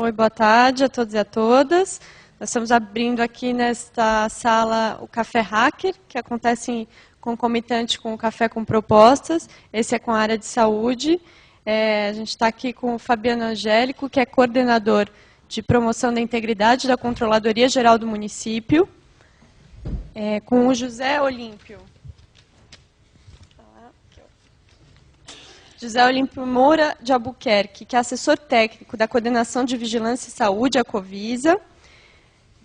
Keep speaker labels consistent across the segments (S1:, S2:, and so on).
S1: Oi, boa tarde a todos e a todas. Nós estamos abrindo aqui nesta sala o Café Hacker, que acontece concomitante com o Café com Propostas. Esse é com a área de saúde. A gente está aqui com o Fabiano Angélico, que é coordenador de promoção da integridade da Controladoria Geral do Município, com o José Olímpio. José Olímpio Moura de Albuquerque, que é assessor técnico da Coordenação de Vigilância e Saúde, a Covisa,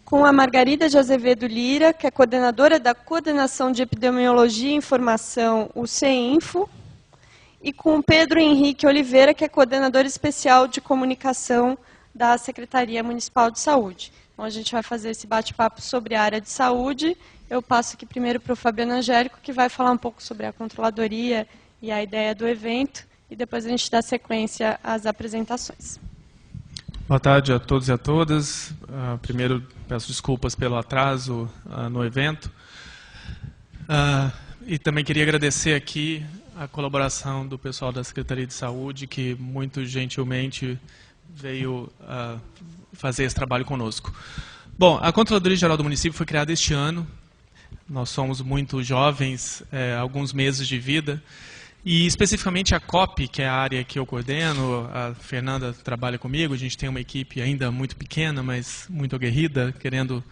S1: com a Margarida de Azevedo Lira, que é coordenadora da Coordenação de Epidemiologia e Informação, o CEINFO, e com o Pedro Henrique Oliveira, que é coordenador especial de comunicação da Secretaria Municipal de Saúde. Então, a gente vai fazer esse bate-papo sobre a área de saúde. Eu passo aqui primeiro para o Fabiano Angélico, que vai falar um pouco sobre a controladoria e a ideia do evento, e depois a gente dá sequência às apresentações.
S2: Boa tarde a todos e a todas. Primeiro, peço desculpas pelo atraso no evento. E também queria agradecer aqui a colaboração do pessoal da Secretaria de Saúde, que muito gentilmente veio fazer esse trabalho conosco. Bom, a Controladoria Geral do Município foi criada este ano. Nós somos muito jovens, alguns meses de vida. E especificamente a COP, que é a área que eu coordeno, a Fernanda trabalha comigo, a gente tem uma equipe ainda muito pequena, mas muito aguerrida, querendo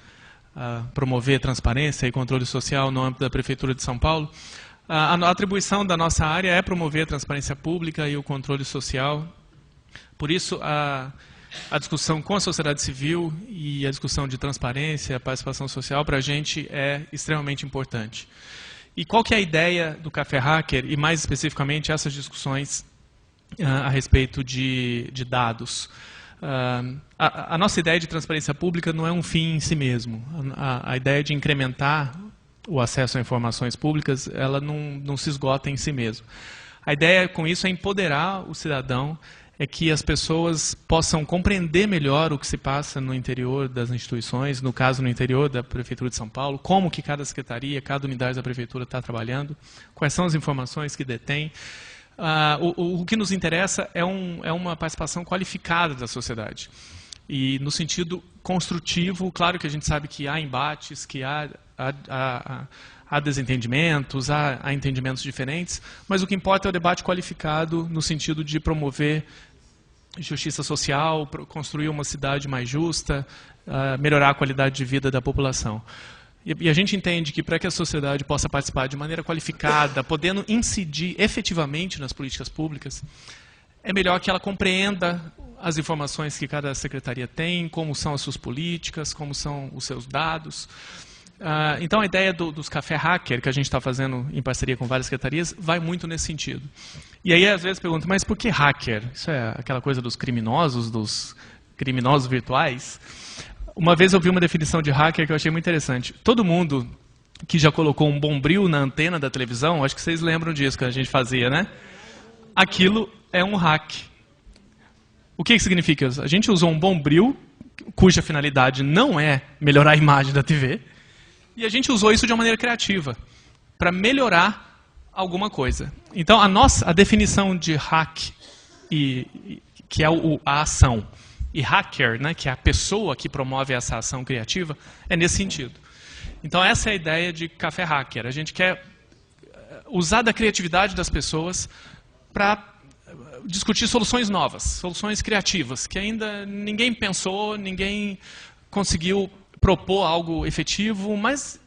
S2: promover transparência e controle social no âmbito da Prefeitura de São Paulo. A atribuição da nossa área é promover a transparência pública e o controle social. Por isso, a discussão com a sociedade civil e a discussão de transparência, a participação social, para a gente é extremamente importante. E qual que é a ideia do Café Hacker, e mais especificamente essas discussões a respeito de dados? A nossa ideia de transparência pública não é um fim em si mesmo. A ideia de incrementar o acesso a informações públicas, ela não se esgota em si mesmo. A ideia com isso é empoderar o cidadão, é que as pessoas possam compreender melhor o que se passa no interior das instituições, no caso no interior da Prefeitura de São Paulo, como que cada secretaria, cada unidade da Prefeitura está trabalhando, quais são as informações que detém. O que nos interessa é uma participação qualificada da sociedade. E no sentido construtivo, claro que a gente sabe que há embates, que há desentendimentos, há entendimentos diferentes, mas o que importa é o debate qualificado no sentido de promover justiça social, construir uma cidade mais justa, melhorar a qualidade de vida da população. E a gente entende que para que a sociedade possa participar de maneira qualificada, podendo incidir efetivamente nas políticas públicas, é melhor que ela compreenda as informações que cada secretaria tem, como são as suas políticas, como são os seus dados. Então, a ideia dos Café Hacker, que a gente está fazendo em parceria com várias secretarias, vai muito nesse sentido. E aí, às vezes, perguntam, mas por que hacker? Isso é aquela coisa dos criminosos virtuais? Uma vez eu vi uma definição de hacker que eu achei muito interessante. Todo mundo que já colocou um bombril na antena da televisão, acho que vocês lembram disso que a gente fazia, né? Aquilo é um hack. O que significa isso? A gente usou um bombril, cuja finalidade não é melhorar a imagem da TV, e a gente usou isso de uma maneira criativa, para melhorar alguma coisa. Então, a definição de hack, que é a ação, e hacker, né, que é a pessoa que promove essa ação criativa, é nesse sentido. Então, essa é a ideia de Café Hacker. A gente quer usar da criatividade das pessoas para discutir soluções novas, soluções criativas, que ainda ninguém pensou, ninguém conseguiu propor algo efetivo, mas,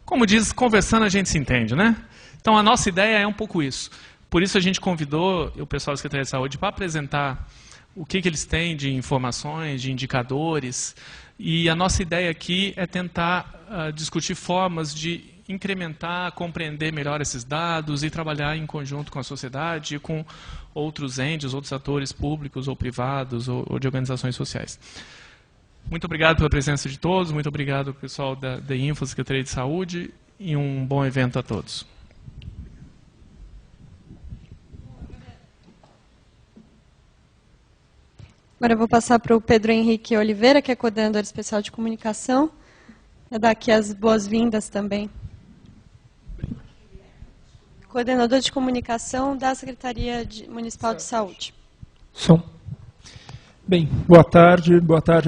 S2: como diz, conversando a gente se entende, né? Então, a nossa ideia é um pouco isso. Por isso, a gente convidou o pessoal da Secretaria de Saúde para apresentar o que eles têm de informações, de indicadores, e a nossa ideia aqui é tentar discutir formas de incrementar, compreender melhor esses dados e trabalhar em conjunto com a sociedade e com outros entes, outros atores públicos ou privados ou de organizações sociais. Muito obrigado pela presença de todos, muito obrigado pessoal da Info, Secretaria de Saúde, e um bom evento a todos.
S1: Agora eu vou passar para o Pedro Henrique Oliveira, que é coordenador especial de comunicação, para dar aqui as boas-vindas também. Coordenador de comunicação da Secretaria Municipal de Saúde.
S3: Som. Bem, boa tarde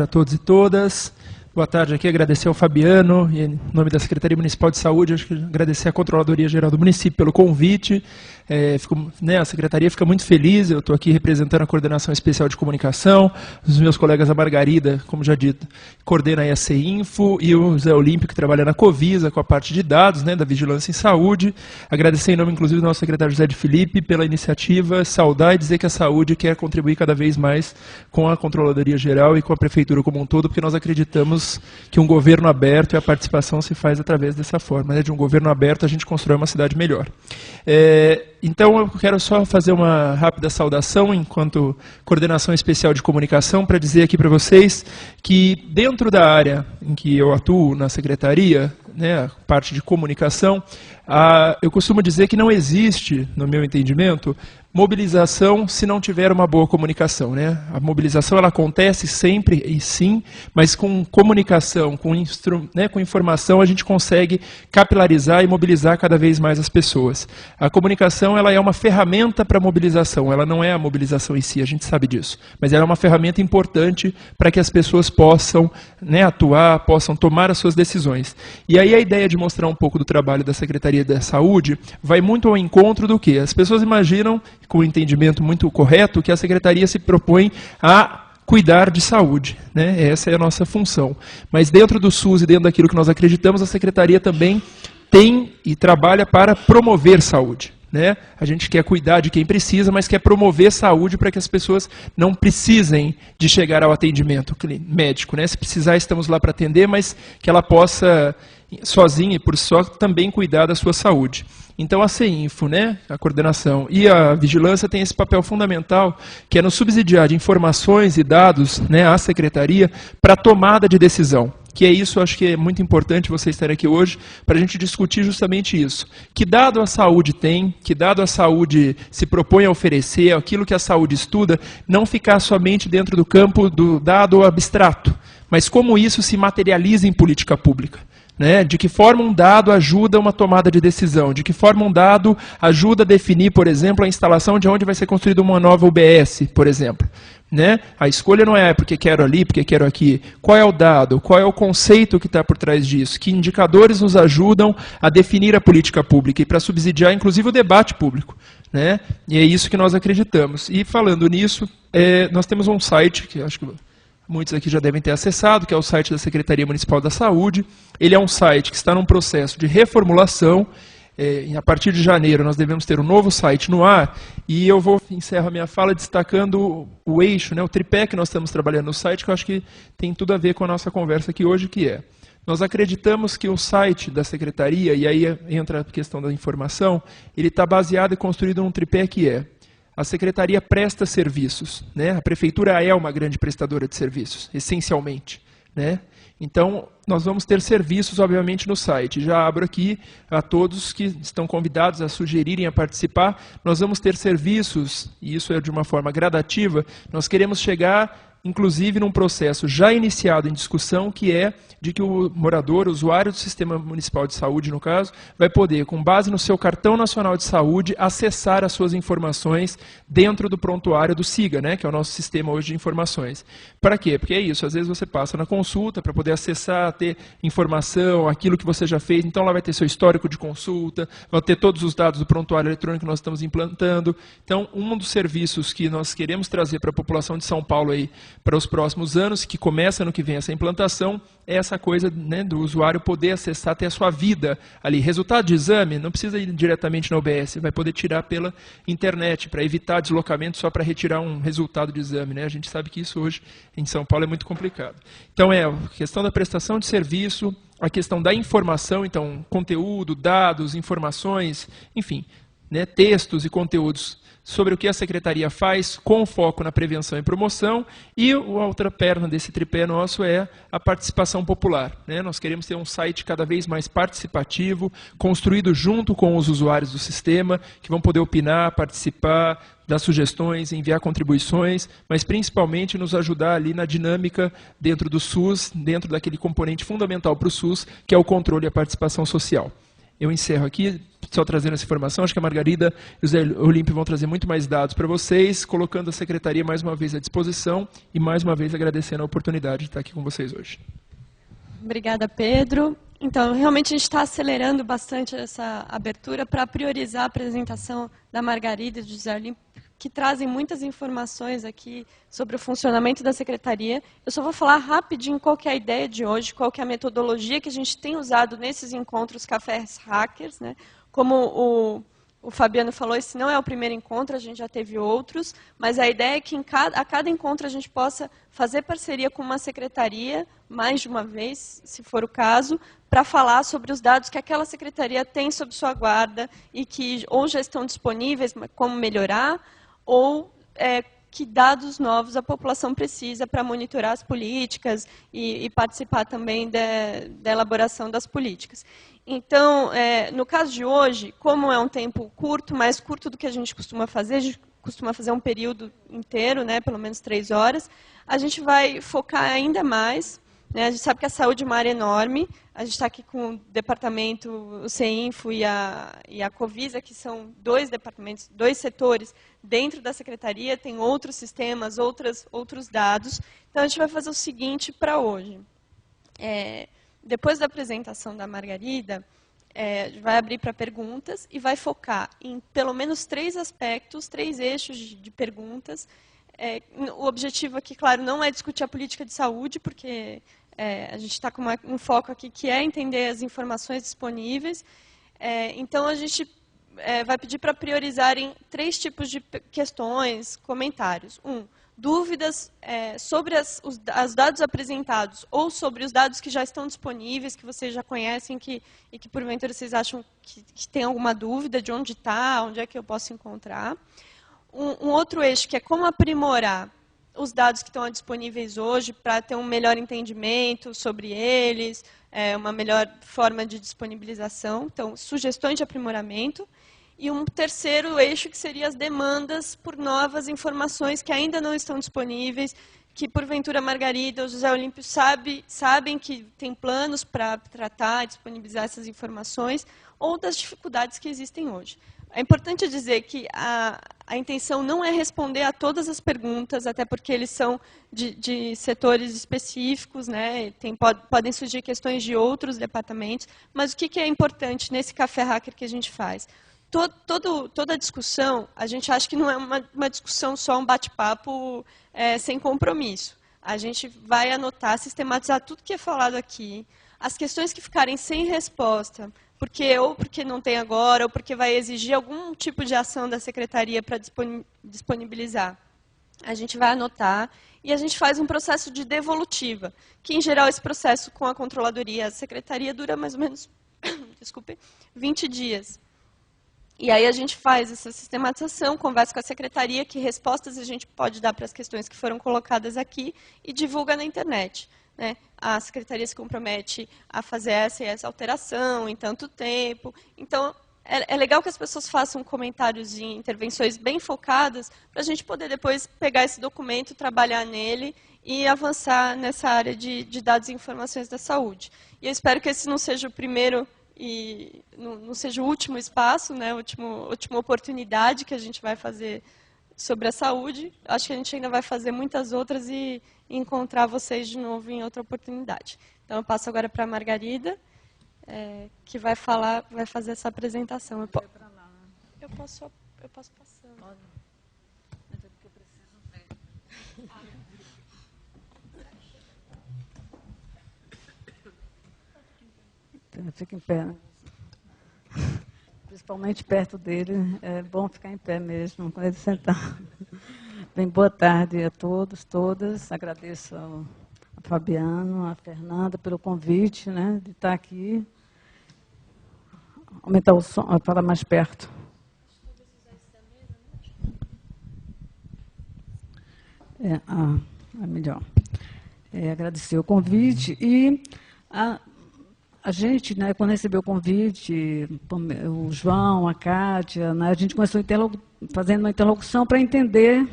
S3: a todos e todas. Boa tarde aqui, agradecer ao Fabiano, e em nome da Secretaria Municipal de Saúde, acho que agradecer à Controladoria Geral do município pelo convite. A Secretaria fica muito feliz, eu estou aqui representando a Coordenação Especial de Comunicação, os meus colegas, a Margarida, como já dito, coordena a EAC Info, e o Zé Olímpio, que trabalha na Covisa, com a parte de dados, da Vigilância em Saúde. Agradecer em nome, inclusive, do nosso secretário José de Filipe pela iniciativa, saudar e dizer que a saúde quer contribuir cada vez mais com a Controladoria Geral e com a Prefeitura como um todo, porque nós acreditamos que um governo aberto e a participação se faz através dessa forma. De um governo aberto a gente constrói uma cidade melhor. Então eu quero só fazer uma rápida saudação enquanto Coordenação Especial de Comunicação para dizer aqui para vocês que dentro da área em que eu atuo na Secretaria, a parte de comunicação, eu costumo dizer que não existe, no meu entendimento, mobilização se não tiver uma boa comunicação. A mobilização ela acontece sempre, e sim, mas com comunicação, com informação, a gente consegue capilarizar e mobilizar cada vez mais as pessoas. A comunicação ela é uma ferramenta para a mobilização, ela não é a mobilização em si, a gente sabe disso, mas ela é uma ferramenta importante para que as pessoas possam atuar, possam tomar as suas decisões. E aí a ideia de mostrar um pouco do trabalho da Secretaria da Saúde vai muito ao encontro do que? As pessoas imaginam, com um entendimento muito correto, que a Secretaria se propõe a cuidar de saúde. Essa é a nossa função. Mas dentro do SUS e dentro daquilo que nós acreditamos, a Secretaria também tem e trabalha para promover saúde. A gente quer cuidar de quem precisa, mas quer promover saúde para que as pessoas não precisem de chegar ao atendimento médico. Se precisar, estamos lá para atender, mas que ela possa, sozinha e por si só, também cuidar da sua saúde. Então a CEINFO, a coordenação e a vigilância tem esse papel fundamental, que é no subsidiar de informações e dados à Secretaria para tomada de decisão. Que é isso, acho que é muito importante vocês estarem aqui hoje, para a gente discutir justamente isso. Que dado a saúde tem, que dado a saúde se propõe a oferecer, aquilo que a saúde estuda, não ficar somente dentro do campo do dado abstrato, mas como isso se materializa em política pública. De que forma um dado ajuda uma tomada de decisão, de que forma um dado ajuda a definir, por exemplo, a instalação de onde vai ser construída uma nova UBS, por exemplo. A escolha não é porque quero ali, porque quero aqui. Qual é o dado? Qual é o conceito que está por trás disso? Que indicadores nos ajudam a definir a política pública e para subsidiar, inclusive, o debate público. E é isso que nós acreditamos. E falando nisso, nós temos um site que acho que muitos aqui já devem ter acessado, que é o site da Secretaria Municipal da Saúde. Ele é um site que está num processo de reformulação. A partir de janeiro nós devemos ter um novo site no ar, e eu encerro a minha fala destacando o eixo, o tripé que nós estamos trabalhando no site, que eu acho que tem tudo a ver com a nossa conversa aqui hoje, que é: nós acreditamos que o site da Secretaria, e aí entra a questão da informação, ele está baseado e construído num tripé que é: a Secretaria presta serviços, a Prefeitura é uma grande prestadora de serviços, essencialmente. Então, nós vamos ter serviços, obviamente, no site. Já abro aqui a todos que estão convidados a sugerirem, a participar. Nós vamos ter serviços, e isso é de uma forma gradativa. Nós queremos chegar, inclusive, num processo já iniciado em discussão, que é de que o morador, o usuário do Sistema Municipal de Saúde, no caso, vai poder, com base no seu Cartão Nacional de Saúde, acessar as suas informações dentro do prontuário do SIGA, que é o nosso sistema hoje de informações. Para quê? Porque é isso, às vezes você passa na consulta para poder acessar, ter informação, aquilo que você já fez, então lá vai ter seu histórico de consulta, vai ter todos os dados do prontuário eletrônico que nós estamos implantando. Então, um dos serviços que nós queremos trazer para a população de São Paulo aí, para os próximos anos, que começa no que vem essa implantação, é essa coisa do usuário poder acessar, ter a sua vida ali. Resultado de exame, não precisa ir diretamente na UBS, vai poder tirar pela internet, para evitar deslocamento só para retirar um resultado de exame. A gente sabe que isso hoje em São Paulo é muito complicado. Então é a questão da prestação de serviço, a questão da informação, então conteúdo, dados, informações, enfim, textos e conteúdos sobre o que a Secretaria faz, com foco na prevenção e promoção, e a outra perna desse tripé nosso é a participação popular. Nós queremos ter um site cada vez mais participativo, construído junto com os usuários do sistema, que vão poder opinar, participar, dar sugestões, enviar contribuições, mas principalmente nos ajudar ali na dinâmica dentro do SUS, dentro daquele componente fundamental para o SUS, que é o controle e a participação social. Eu encerro aqui, só trazendo essa informação. Acho que a Margarida e o Zé Olímpio vão trazer muito mais dados para vocês, colocando a Secretaria mais uma vez à disposição e mais uma vez agradecendo a oportunidade de estar aqui com vocês hoje.
S1: Obrigada, Pedro. Então, realmente a gente está acelerando bastante essa abertura para priorizar a apresentação da Margarida e do José Olímpio, que trazem muitas informações aqui sobre o funcionamento da Secretaria. Eu só vou falar rapidinho qual que é a ideia de hoje, qual que é a metodologia que a gente tem usado nesses encontros Cafés Hackers, né? Como o Fabiano falou, esse não é o primeiro encontro, a gente já teve outros, mas a ideia é que a cada encontro a gente possa fazer parceria com uma secretaria, mais de uma vez, se for o caso, para falar sobre os dados que aquela secretaria tem sob sua guarda e que ou já estão disponíveis, como melhorar, ou que dados novos a população precisa para monitorar as políticas e participar também da elaboração das políticas. Então, no caso de hoje, como é um tempo curto, mais curto do que a gente costuma fazer um período inteiro, né, pelo menos 3 horas, a gente vai focar ainda mais, né, a gente sabe que a saúde é uma área enorme, a gente está aqui com o departamento, o CEINFO e a Covisa, que são 2 departamentos, 2 setores dentro da secretaria, tem outros sistemas, outros dados. Então, a gente vai fazer o seguinte para hoje. Depois da apresentação da Margarida, vai abrir para perguntas e vai focar em pelo menos 3 aspectos, 3 eixos de perguntas. O objetivo aqui, claro, não é discutir a política de saúde, porque a gente está com um foco aqui que é entender as informações disponíveis. Então, a gente vai pedir para priorizarem 3 tipos de questões, comentários. Dúvidas sobre os dados apresentados ou sobre os dados que já estão disponíveis, que vocês já conhecem e que, porventura, vocês acham que tem alguma dúvida de onde está, onde é que eu posso encontrar. Um outro eixo que é como aprimorar os dados que estão disponíveis hoje para ter um melhor entendimento sobre eles, uma melhor forma de disponibilização, então, sugestões de aprimoramento. E um terceiro eixo que seria as demandas por novas informações que ainda não estão disponíveis, que, porventura, a Margarida ou o José Olímpio sabem que tem planos para tratar, disponibilizar essas informações, ou das dificuldades que existem hoje. É importante dizer que a intenção não é responder a todas as perguntas, até porque eles são de setores específicos, né? Podem surgir questões de outros departamentos, mas o que é importante nesse Café Hacker que a gente faz? Toda a discussão, a gente acha que não é uma discussão só, um bate-papo sem compromisso. A gente vai anotar, sistematizar tudo que é falado aqui, as questões que ficarem sem resposta, porque não tem agora, ou porque vai exigir algum tipo de ação da secretaria para disponibilizar. A gente vai anotar e a gente faz um processo de devolutiva, que, em geral, esse processo com a controladoria, a secretaria dura mais ou menos 20 dias. E aí a gente faz essa sistematização, conversa com a secretaria, que respostas a gente pode dar para as questões que foram colocadas aqui e divulga na internet. Né? A secretaria se compromete a fazer essa e essa alteração em tanto tempo. Então, é legal que as pessoas façam comentários e intervenções bem focadas para a gente poder depois pegar esse documento, trabalhar nele e avançar nessa área de dados e informações da saúde. E eu espero que esse não seja o primeiro e não seja o último espaço, né, a última oportunidade que a gente vai fazer sobre a saúde. Acho que a gente ainda vai fazer muitas outras e encontrar vocês de novo em outra oportunidade. Então, eu passo agora para a Margarida, que vai fazer essa apresentação. Eu posso passando.
S4: Mas é porque eu preciso ver. Fica em pé, né? Principalmente perto dele, é bom ficar em pé mesmo, quando ele sentar. Bem, boa tarde a todos, todas. Agradeço ao Fabiano, a Fernanda pelo convite, né, de estar aqui. Aumentar o som, falar mais perto. É melhor. Agradecer o convite e a gente, né, quando recebeu o convite, o João, a Kátia, né, a gente começou fazendo uma interlocução para entender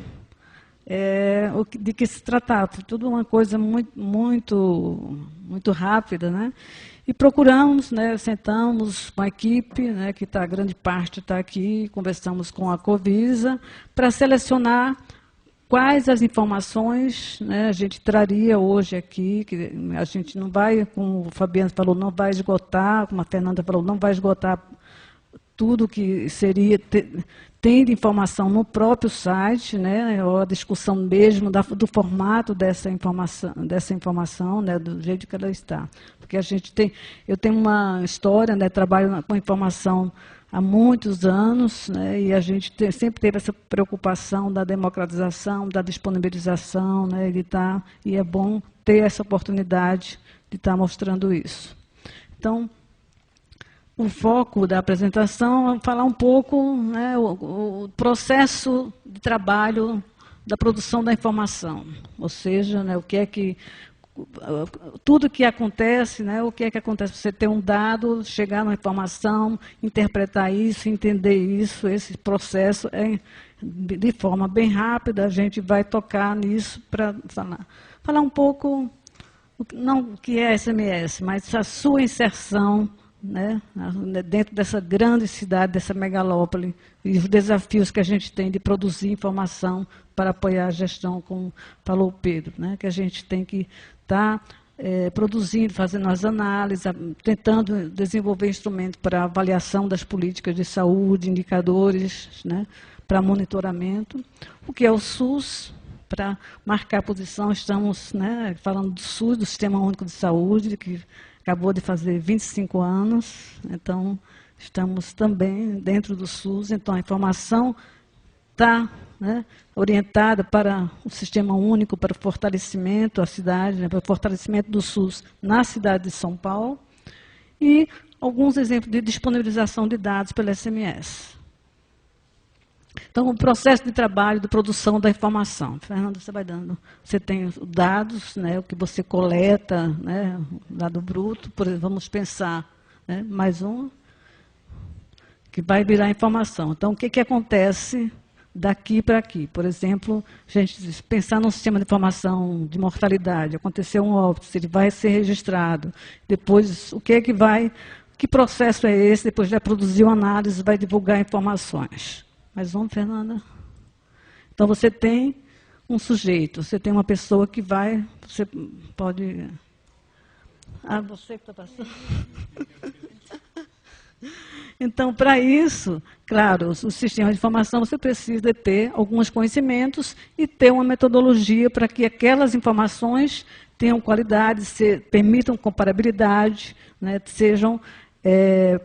S4: de que se tratava. Foi tudo uma coisa muito rápida, né? E procuramos, né, sentamos com a equipe, né, que a grande parte está aqui, conversamos com a Covisa, para selecionar quais as informações, né, a gente traria hoje aqui, que a gente não vai, como o Fabiano falou, não vai esgotar, como a Fernanda falou, não vai esgotar tudo que seria, tem de informação no próprio site, né, ou a discussão mesmo do formato dessa informação, né, do jeito que ela está. Porque eu tenho uma história, né, trabalho com informação há muitos anos, né, e a gente sempre teve essa preocupação da democratização, da disponibilização, né, e é bom ter essa oportunidade de estar mostrando isso. Então, o foco da apresentação é falar um pouco, né, o processo de trabalho da produção da informação, ou seja, né, tudo que acontece, né, o que é que acontece, você ter um dado, chegar na informação, interpretar isso, entender isso, esse processo de forma bem rápida, a gente vai tocar nisso para falar um pouco, não o que é SMS, mas a sua inserção, né, dentro dessa grande cidade, dessa megalópole, e os desafios que a gente tem de produzir informação para apoiar a gestão, como falou o Pedro, né, que a gente tem que estar produzindo, fazendo as análises, tentando desenvolver instrumentos para avaliação das políticas de saúde, indicadores, né, para monitoramento. O que é o SUS? Para marcar a posição, estamos, né, falando do SUS, do Sistema Único de Saúde, que acabou de fazer 25 anos, então estamos também dentro do SUS, então a informação está, né, orientada para o Sistema Único, para o fortalecimento da cidade, né, para o fortalecimento do SUS na cidade de São Paulo, e alguns exemplos de disponibilização de dados pela SMS. Então, o processo de trabalho, de produção da informação. Fernando, você tem os dados, né, o que você coleta, né, dado bruto, por exemplo, vamos pensar, né, mais um, que vai virar informação. Então, o que acontece daqui para aqui? Por exemplo, a gente pensar num sistema de informação de mortalidade, aconteceu um óbito, ele vai ser registrado, depois, que processo é esse? Depois vai produzir uma análise, vai divulgar informações. Mais um, Fernanda? Então, você tem um sujeito, você tem uma pessoa que vai, você pode... Ah, você que está passando? Então, para isso, claro, o sistema de informação, você precisa ter alguns conhecimentos e ter uma metodologia para que aquelas informações tenham qualidade, permitam comparabilidade, né, sejam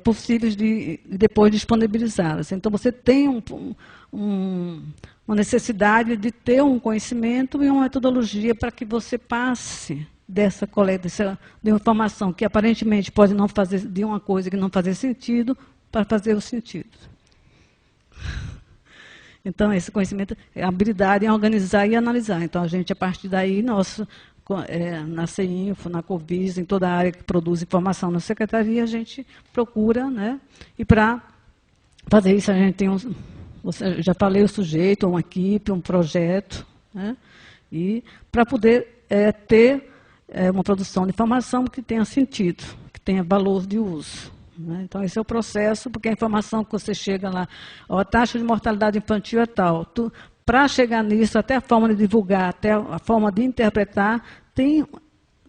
S4: possíveis de depois disponibilizá-las. Então, você tem uma necessidade de ter um conhecimento e uma metodologia para que você passe dessa coleta, de uma informação que aparentemente pode não fazer, de uma coisa que não fazer sentido, para fazer o sentido. Então, esse conhecimento é a habilidade em organizar e analisar. Então, a gente, a partir daí, na CEINFO, na Covisa, em toda a área que produz informação na Secretaria, a gente procura, né? E para fazer isso, a gente tem já falei, o sujeito, uma equipe, um projeto, né? E para poder ter uma produção de informação que tenha sentido, que tenha valor de uso. Né? Então, esse é o processo, porque a informação que você chega lá, a taxa de mortalidade infantil é tal. Para chegar nisso, até a forma de divulgar, até a forma de interpretar, tem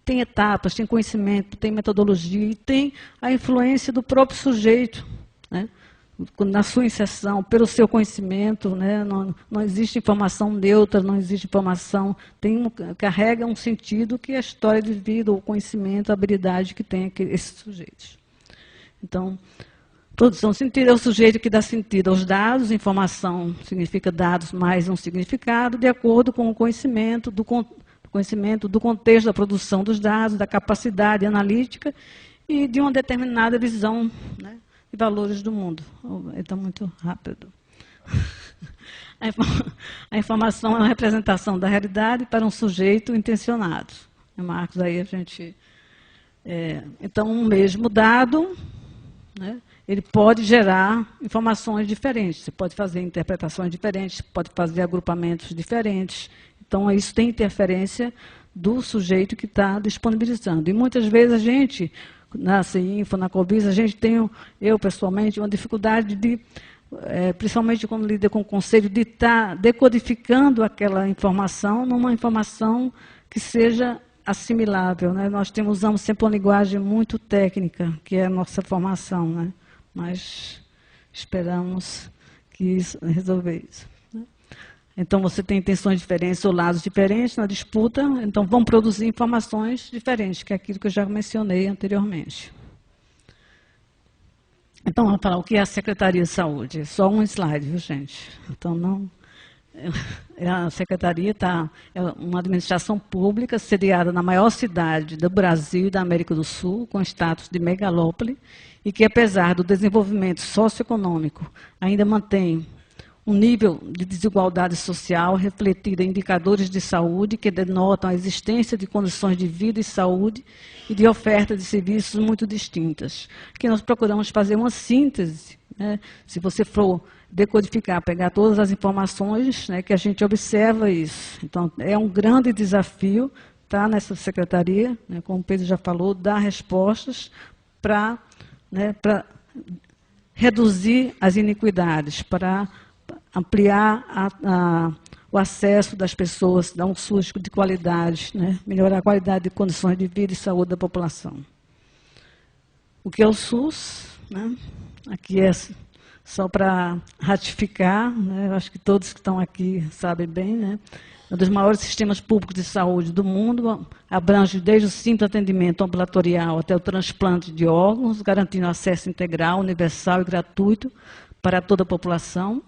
S4: etapas, tem conhecimento, tem metodologia e tem a influência do próprio sujeito, né? Na sua inserção, pelo seu conhecimento, né? Não existe informação neutra, não existe informação, carrega um sentido que é a história de vida, o conhecimento, a habilidade que tem esses sujeitos. Então, produção de sentido é o sujeito que dá sentido aos dados, informação significa dados mais um significado, de acordo com o conhecimento do contexto da produção dos dados, da capacidade analítica e de uma determinada visão, né, de valores do mundo. Está muito rápido. A informação é uma representação da realidade para um sujeito intencionado. Marcos, aí a gente... então, um mesmo dado, né, ele pode gerar informações diferentes, você pode fazer interpretações diferentes, pode fazer agrupamentos diferentes, Então, isso tem interferência do sujeito que está disponibilizando. E muitas vezes a gente, na CINFO, na Covisa, a gente tem, eu pessoalmente, uma dificuldade de, principalmente quando lida com o conselho, de estar decodificando aquela informação numa informação que seja assimilável, né? Nós usamos sempre uma linguagem muito técnica, que é a nossa formação, né? Mas esperamos que resolver isso. Então, você tem intenções diferentes ou lados diferentes na disputa, então vão produzir informações diferentes, que é aquilo que eu já mencionei anteriormente. Então, vamos falar o que é a Secretaria de Saúde. Só um slide, viu, gente? Então, não... A Secretaria é uma administração pública sediada na maior cidade do Brasil e da América do Sul, com status de megalópole, e que, apesar do desenvolvimento socioeconômico, ainda mantém um nível de desigualdade social refletido em indicadores de saúde que denotam a existência de condições de vida e saúde e de oferta de serviços muito distintas. Que nós procuramos fazer uma síntese, né? Se você for decodificar, pegar todas as informações, né, que a gente observa isso. Então, é um grande desafio estar nessa secretaria, né, como o Pedro já falou, dar respostas para reduzir as iniquidades, para ampliar o acesso das pessoas, dar um SUS de qualidade, né? Melhorar a qualidade de condições de vida e saúde da população. O que é o SUS? Né? Aqui é só para ratificar, né? Eu acho que todos que estão aqui sabem bem, né? É um dos maiores sistemas públicos de saúde do mundo, abrange desde o simples atendimento ambulatorial até o transplante de órgãos, garantindo acesso integral, universal e gratuito para toda a população.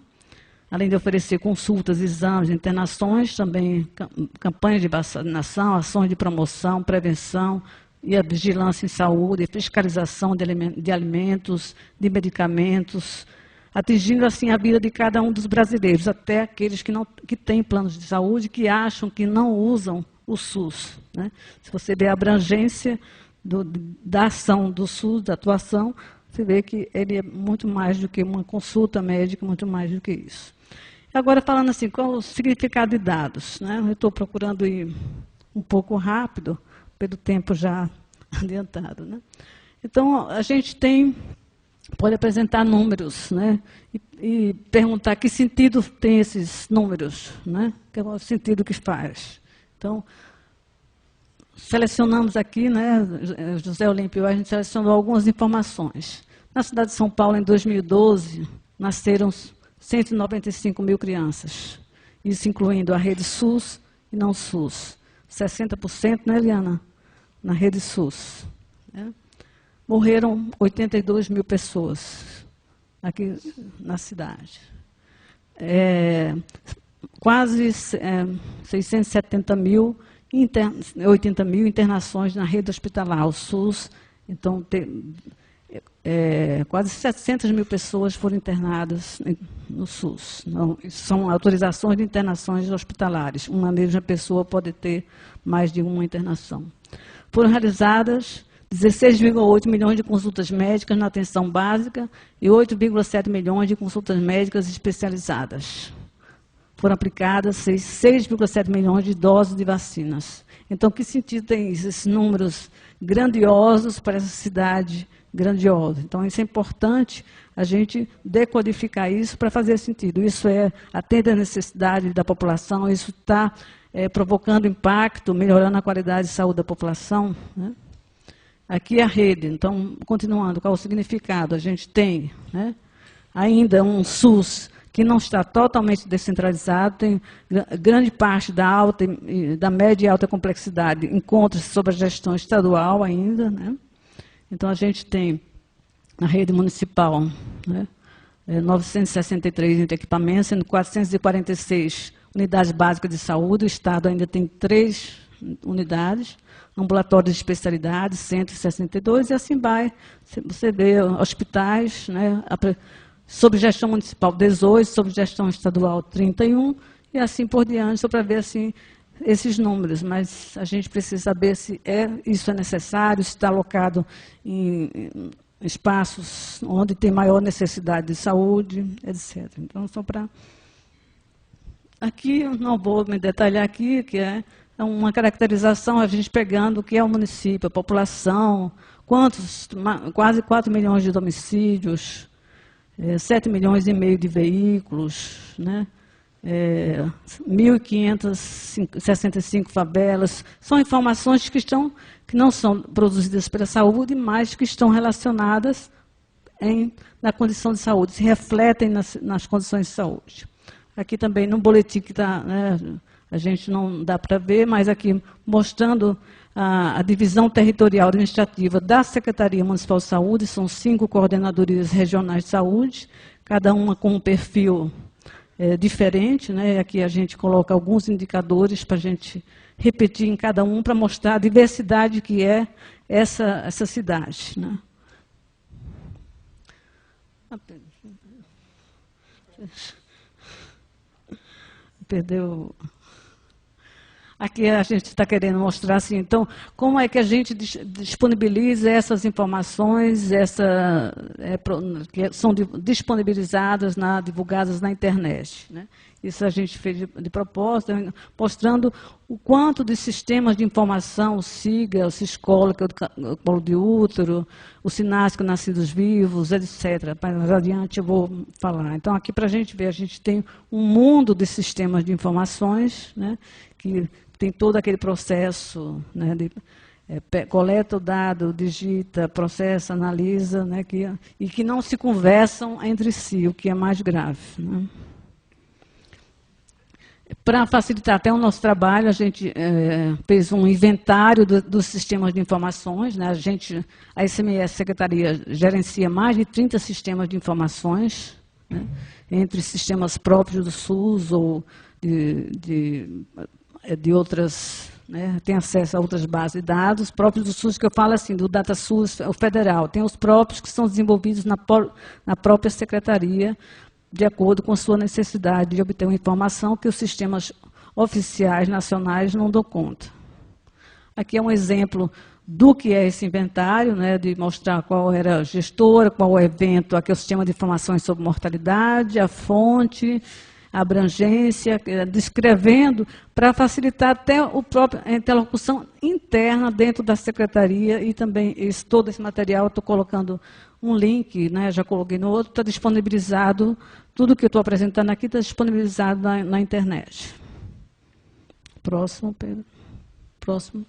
S4: Além de oferecer consultas, exames, internações, também campanhas de vacinação, ações de promoção, prevenção e a vigilância em saúde, fiscalização de alimentos, de medicamentos, atingindo assim a vida de cada um dos brasileiros, até aqueles que têm planos de saúde, que acham que não usam o SUS. Né? Se você vê a abrangência da ação do SUS, da atuação, você vê que ele é muito mais do que uma consulta médica, muito mais do que isso. Agora, falando assim, qual o significado de dados? Né? Eu estou procurando ir um pouco rápido, pelo tempo já adiantado. Né? Então, a gente pode apresentar números, né? E perguntar que sentido tem esses números, né? Qual é o sentido que faz. Então, selecionamos aqui, né, José Olímpio, a gente selecionou algumas informações. Na cidade de São Paulo, em 2012, nasceram 195 mil crianças, isso incluindo a rede SUS e não SUS. 60%, né, Eliana? Na rede SUS. Né? Morreram 82 mil pessoas aqui na cidade. Quase 670 mil, 80 mil internações na rede hospitalar, o SUS. Então, quase 700 mil pessoas foram internadas no SUS. Não, são autorizações de internações hospitalares. Uma mesma pessoa pode ter mais de uma internação. Foram realizadas 16,8 milhões de consultas médicas na atenção básica e 8,7 milhões de consultas médicas especializadas. Foram aplicadas 6,7 milhões de doses de vacinas. Então, que sentido tem isso? Esses números grandiosos para essa cidade grandiosa. Então, isso é importante a gente decodificar isso para fazer sentido. Isso atende à necessidade da população, isso está provocando impacto, melhorando a qualidade de saúde da população, né? Aqui é a rede. Então, continuando, qual o significado? A gente tem, né, ainda um SUS que não está totalmente descentralizado, tem grande parte da média e alta complexidade encontra-se sob a gestão estadual ainda, né? Então, a gente tem na rede municipal, né, 963 equipamentos, sendo 446 unidades básicas de saúde, o Estado ainda tem 3 unidades, ambulatórios de especialidade, 162, e assim vai. Você vê hospitais, né, sob gestão municipal 18, sob gestão estadual 31, e assim por diante, só para ver assim, esses números. Mas a gente precisa saber se isso é necessário, se está alocado em espaços onde tem maior necessidade de saúde, etc. Então, só para Aqui, não vou me detalhar aqui, que é uma caracterização, a gente pegando o que é o município, a população, quase 4 milhões de domicílios, 7 milhões e meio de veículos, né? 1.565 favelas. São informações que não são produzidas pela saúde, mas que estão relacionadas na condição de saúde, se refletem nas condições de saúde. Aqui também no boletim que está, né, a gente não dá para ver, mas aqui mostrando a divisão territorial administrativa da Secretaria Municipal de Saúde, são 5 coordenadorias regionais de saúde, cada uma com um perfil diferente, né? Aqui a gente coloca alguns indicadores para a gente repetir em cada um, para mostrar a diversidade que é essa cidade, né? Perdeu. Aqui a gente está querendo mostrar assim, então, como é que a gente disponibiliza essas informações, que são disponibilizadas, divulgadas na internet, né? Isso a gente fez de propósito, mostrando o quanto de sistemas de informação, o SIGA, o Siscola, que é o colo de útero, o SINASC, Nascidos Vivos, etc. Mais adiante eu vou falar. Então, aqui para a gente ver, a gente tem um mundo de sistemas de informações, né, que tem todo aquele processo, né, coleta o dado, digita, processa, analisa, né, e que não se conversam entre si, o que é mais grave, né? Para facilitar até o nosso trabalho, a gente fez um inventário dos sistemas de informações, né? A SMS, Secretaria, gerencia mais de 30 sistemas de informações, né? Entre sistemas próprios do SUS ou de outras, né? Tem acesso a outras bases de dados, próprios do SUS, que eu falo assim, do DataSUS, o federal. Tem os próprios que são desenvolvidos na própria Secretaria, de acordo com sua necessidade de obter uma informação que os sistemas oficiais nacionais não dão conta. Aqui é um exemplo do que é esse inventário, né, de mostrar qual era a gestora, qual o evento, aqui é o sistema de informações sobre mortalidade, a fonte, a abrangência, descrevendo para facilitar até a interlocução interna dentro da secretaria e também todo esse material, eu estou colocando um link, né, já coloquei no outro, está disponibilizado, tudo que eu estou apresentando aqui está disponibilizado na internet. Próximo, Pedro. Próximo.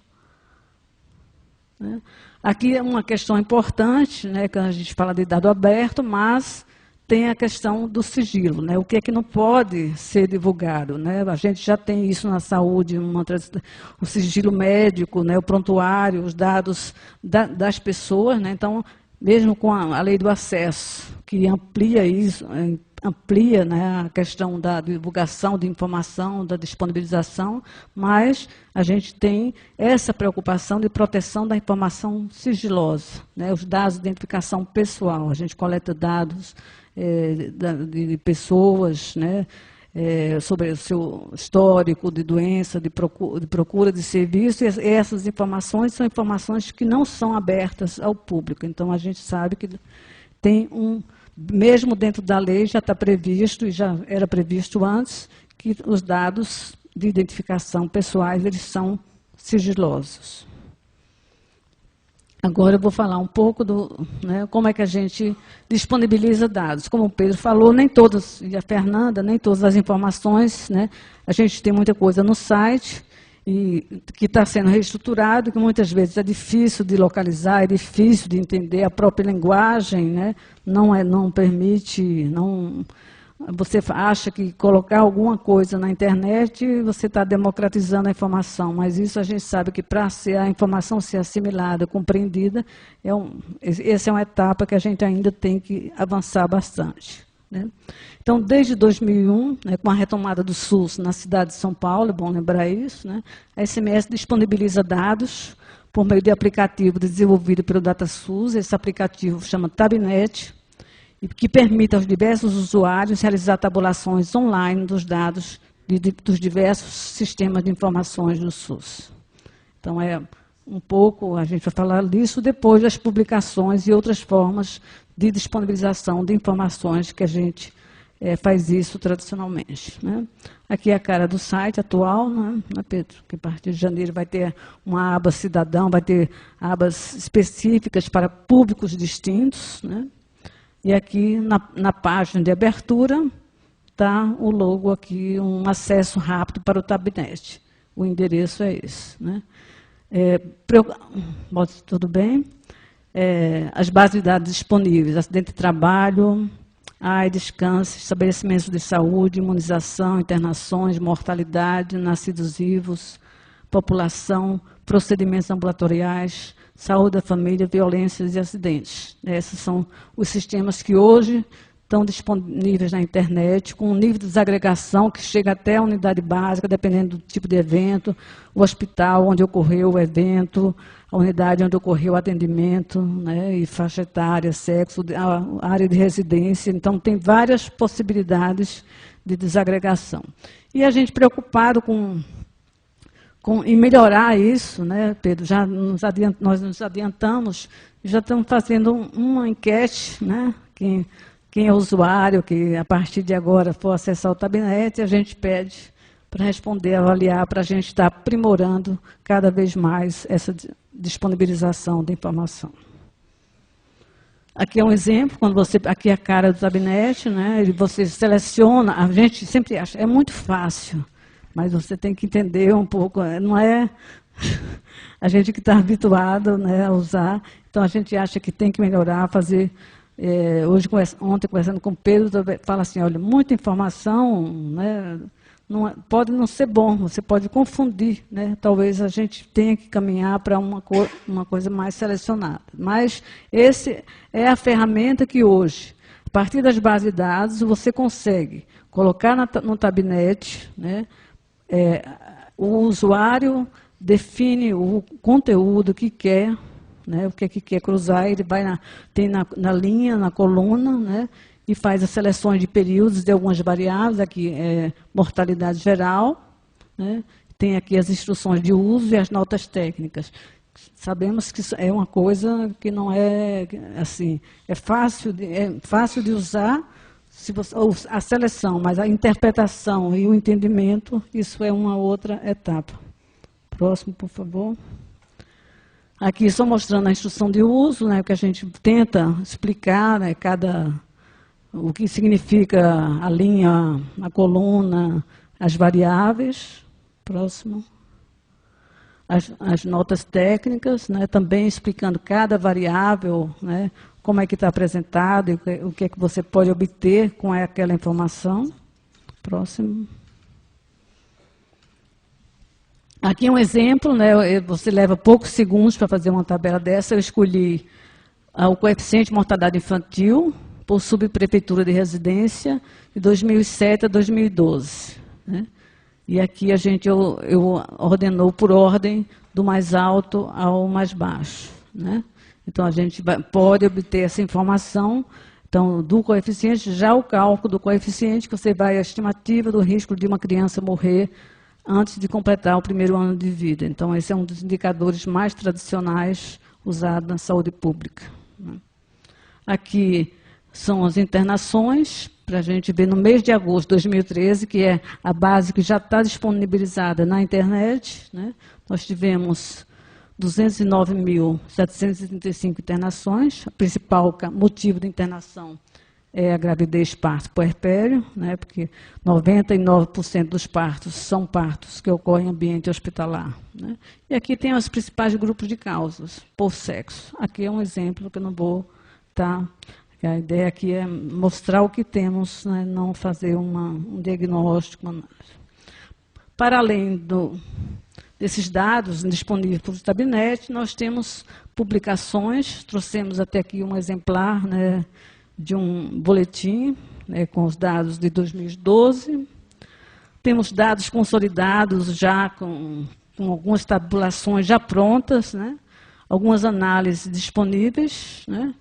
S4: Né? Aqui é uma questão importante, né, que a gente fala de dado aberto, mas tem a questão do sigilo, né? O que é que não pode ser divulgado, né? A gente já tem isso na saúde, o sigilo médico, né, o prontuário, os dados das pessoas, né? Então, mesmo com a lei do acesso, que amplia isso, amplia, né, a questão da divulgação de informação, da disponibilização, mas a gente tem essa preocupação de proteção da informação sigilosa, né, os dados de identificação pessoal. A gente coleta dados de pessoas, né, sobre o seu histórico de doença, de procura de serviço, e essas informações são informações que não são abertas ao público. Então, a gente sabe que tem mesmo dentro da lei já está previsto, e já era previsto antes, que os dados de identificação pessoais, eles são sigilosos. Agora eu vou falar um pouco né, como é que a gente disponibiliza dados. Como o Pedro falou, nem todas, e a Fernanda, nem todas as informações, né, a gente tem muita coisa no site, e que está sendo reestruturado, que muitas vezes é difícil de localizar, é difícil de entender, a própria linguagem, né, não permite, você acha que colocar alguma coisa na internet, você está democratizando a informação, mas isso a gente sabe que para a informação ser assimilada, compreendida, essa é uma etapa que a gente ainda tem que avançar bastante, né? Então, desde 2001, né, com a retomada do SUS na cidade de São Paulo, é bom lembrar isso, né, a SMS disponibiliza dados por meio de aplicativo desenvolvido pelo DataSUS. Esse aplicativo chama Tabnet, que permite aos diversos usuários realizar tabulações online dos dados dos diversos sistemas de informações do SUS. Então, um pouco, a gente vai falar disso depois das publicações e outras formas de disponibilização de informações que a gente faz isso tradicionalmente, né? Aqui é a cara do site atual, né, Pedro? Que a partir de janeiro vai ter uma aba cidadão, vai ter abas específicas para públicos distintos, né? E aqui na página de abertura está o logo aqui, um acesso rápido para o Tabnet. O endereço é esse, né? Tudo bem? As bases de dados disponíveis, acidente de trabalho, AIDS, câncer, estabelecimentos de saúde, imunização, internações, mortalidade, nascidos vivos, população, procedimentos ambulatoriais, saúde da família, violências e acidentes. Esses são os sistemas que hoje estão disponíveis na internet, com um nível de desagregação que chega até a unidade básica, dependendo do tipo de evento, o hospital onde ocorreu o evento, a unidade onde ocorreu o atendimento, né, e faixa etária, sexo, a área de residência. Então, tem várias possibilidades de desagregação. E a gente preocupado em melhorar isso, né, Pedro, nós nos adiantamos, já estamos fazendo uma enquete, né, quem é usuário, que a partir de agora for acessar o Tabnet, a gente pede para responder, avaliar, para a gente estar aprimorando cada vez mais essa disponibilização da informação. Aqui é um exemplo, aqui é a cara do Tabnet, né, e você seleciona, a gente sempre acha, é muito fácil, mas você tem que entender um pouco, não é a gente que está habituado, né, a usar, então a gente acha que tem que melhorar, fazer. Ontem, conversando com o Pedro, fala assim, olha, muita informação, né, pode não ser bom, você pode confundir, né, talvez a gente tenha que caminhar para uma coisa mais selecionada. Mas essa é a ferramenta que hoje, a partir das bases de dados, você consegue colocar no Tabnet, né, o usuário define o conteúdo que quer, né, o que quer cruzar, ele tem na linha, na coluna, né, e faz as seleções de períodos de algumas variáveis, aqui mortalidade geral, né, tem aqui as instruções de uso e as notas técnicas. Sabemos que isso é uma coisa que não é assim, é fácil de usar, a seleção, mas a interpretação e o entendimento, isso é uma outra etapa. Próximo, por favor. Aqui só mostrando a instrução de uso, né, que a gente tenta explicar, né, o que significa a linha, a coluna, as variáveis. Próximo. As notas técnicas, né, também explicando cada variável, né, como é que está apresentado e o que é que você pode obter com aquela informação. Próximo. Aqui é um exemplo, né, você leva poucos segundos para fazer uma tabela dessa. Eu escolhi o coeficiente de mortalidade infantil por subprefeitura de residência de 2007 a 2012. Né? E aqui eu ordenou por ordem do mais alto ao mais baixo. Né? Então, a gente pode obter essa informação do coeficiente, já o cálculo do coeficiente, que você vai a estimativa do risco de uma criança morrer antes de completar o primeiro ano de vida. Então, esse é um dos indicadores mais tradicionais usados na saúde pública. Aqui são as internações, para a gente ver no mês de agosto de 2013, que é a base que já está disponibilizada na internet. Né? Nós tivemos 209.735 internações. O principal motivo de internação é a gravidez, parto, puerpério, né, porque 99% dos partos são partos que ocorrem em ambiente hospitalar. Né. E aqui tem os principais grupos de causas, por sexo. Aqui é um exemplo que eu não vou estar... A ideia aqui é mostrar o que temos, né, não fazer um diagnóstico. Uma... Para além desses dados disponíveis para o Tabnet, nós temos publicações, trouxemos até aqui um exemplar, né, de um boletim, né, com os dados de 2012. Temos dados consolidados já com algumas tabulações já prontas, né, algumas análises disponíveis, né,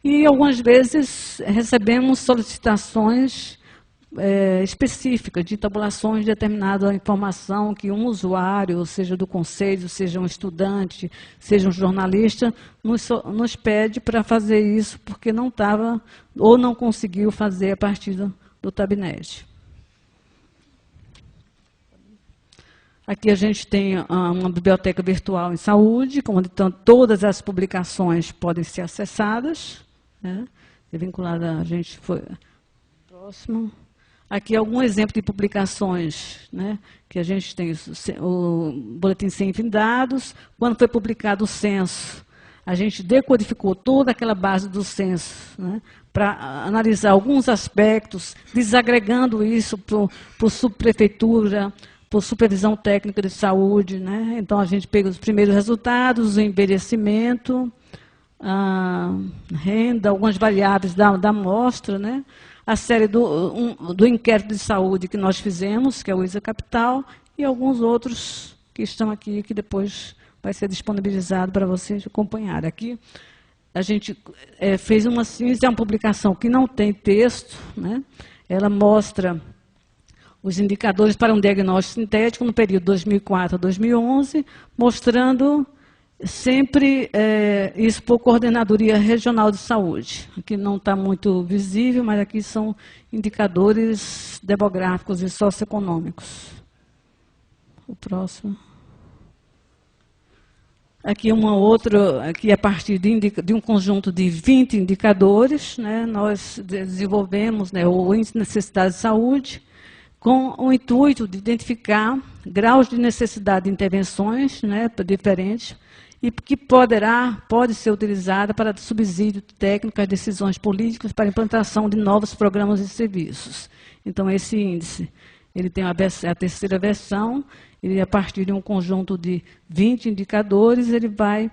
S4: e algumas vezes recebemos solicitações específicas de tabulações de determinada informação que um usuário, seja do conselho, seja um estudante, seja um jornalista, nos pede para fazer isso porque não estava ou não conseguiu fazer a partir do do Tabined. Aqui a gente tem uma biblioteca virtual em saúde, onde todas as publicações podem ser acessadas, né? É vinculada, a gente foi... Próximo. Aqui algum exemplo de publicações, né, que a gente tem, o Boletim Sem Fim de Dados. Quando foi publicado o censo, a gente decodificou toda aquela base do censo, né, para analisar alguns aspectos, desagregando isso por subprefeitura, por supervisão técnica de saúde, né. Então, a gente pega os primeiros resultados, o envelhecimento, a renda, algumas variáveis da amostra, né. A série do inquérito de saúde que nós fizemos, que é o ISA Capital, e alguns outros que estão aqui, que depois vai ser disponibilizado para vocês acompanharem. Aqui a gente fez uma síntese, é uma publicação que não tem texto, né? Ela mostra os indicadores para um diagnóstico sintético no período 2004 a 2011, mostrando sempre isso por Coordenadoria Regional de Saúde. Aqui não está muito visível, mas aqui são indicadores demográficos e socioeconômicos. O próximo. Aqui uma outra, aqui a partir de um conjunto de 20 indicadores, né, nós desenvolvemos, né, o Índice de Necessidade de Saúde, com o intuito de identificar graus de necessidade de intervenções, né, diferentes, e que pode ser utilizada para subsídio técnico às decisões políticas para a implantação de novos programas e serviços. Então, esse índice, ele tem a terceira versão, ele, a partir de um conjunto de 20 indicadores, ele vai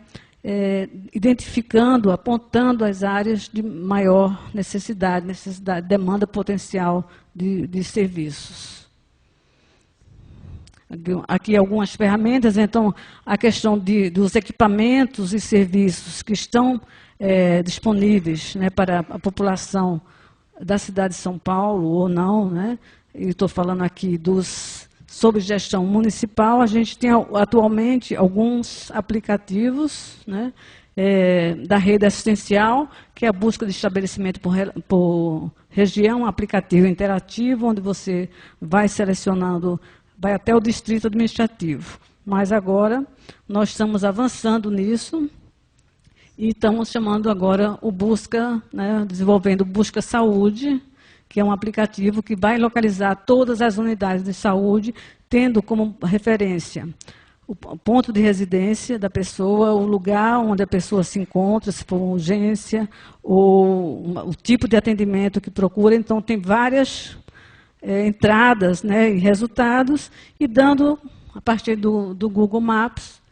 S4: identificando, apontando as áreas de maior necessidade, demanda potencial de serviços. Aqui algumas ferramentas, então, a questão dos equipamentos e serviços que estão disponíveis, né, para a população da cidade de São Paulo ou não, né? E estou falando aqui sob gestão municipal. A gente tem atualmente alguns aplicativos, né, da rede assistencial, que é a busca de estabelecimento por região, um aplicativo interativo, onde você vai selecionando, vai até o distrito administrativo. Mas agora nós estamos avançando nisso e estamos chamando agora o Busca, né, desenvolvendo o Busca Saúde, que é um aplicativo que vai localizar todas as unidades de saúde, tendo como referência o ponto de residência da pessoa, o lugar onde a pessoa se encontra, se for uma urgência, ou o tipo de atendimento que procura. Então, tem várias entradas, né, e resultados, e dando, a partir do Google Maps,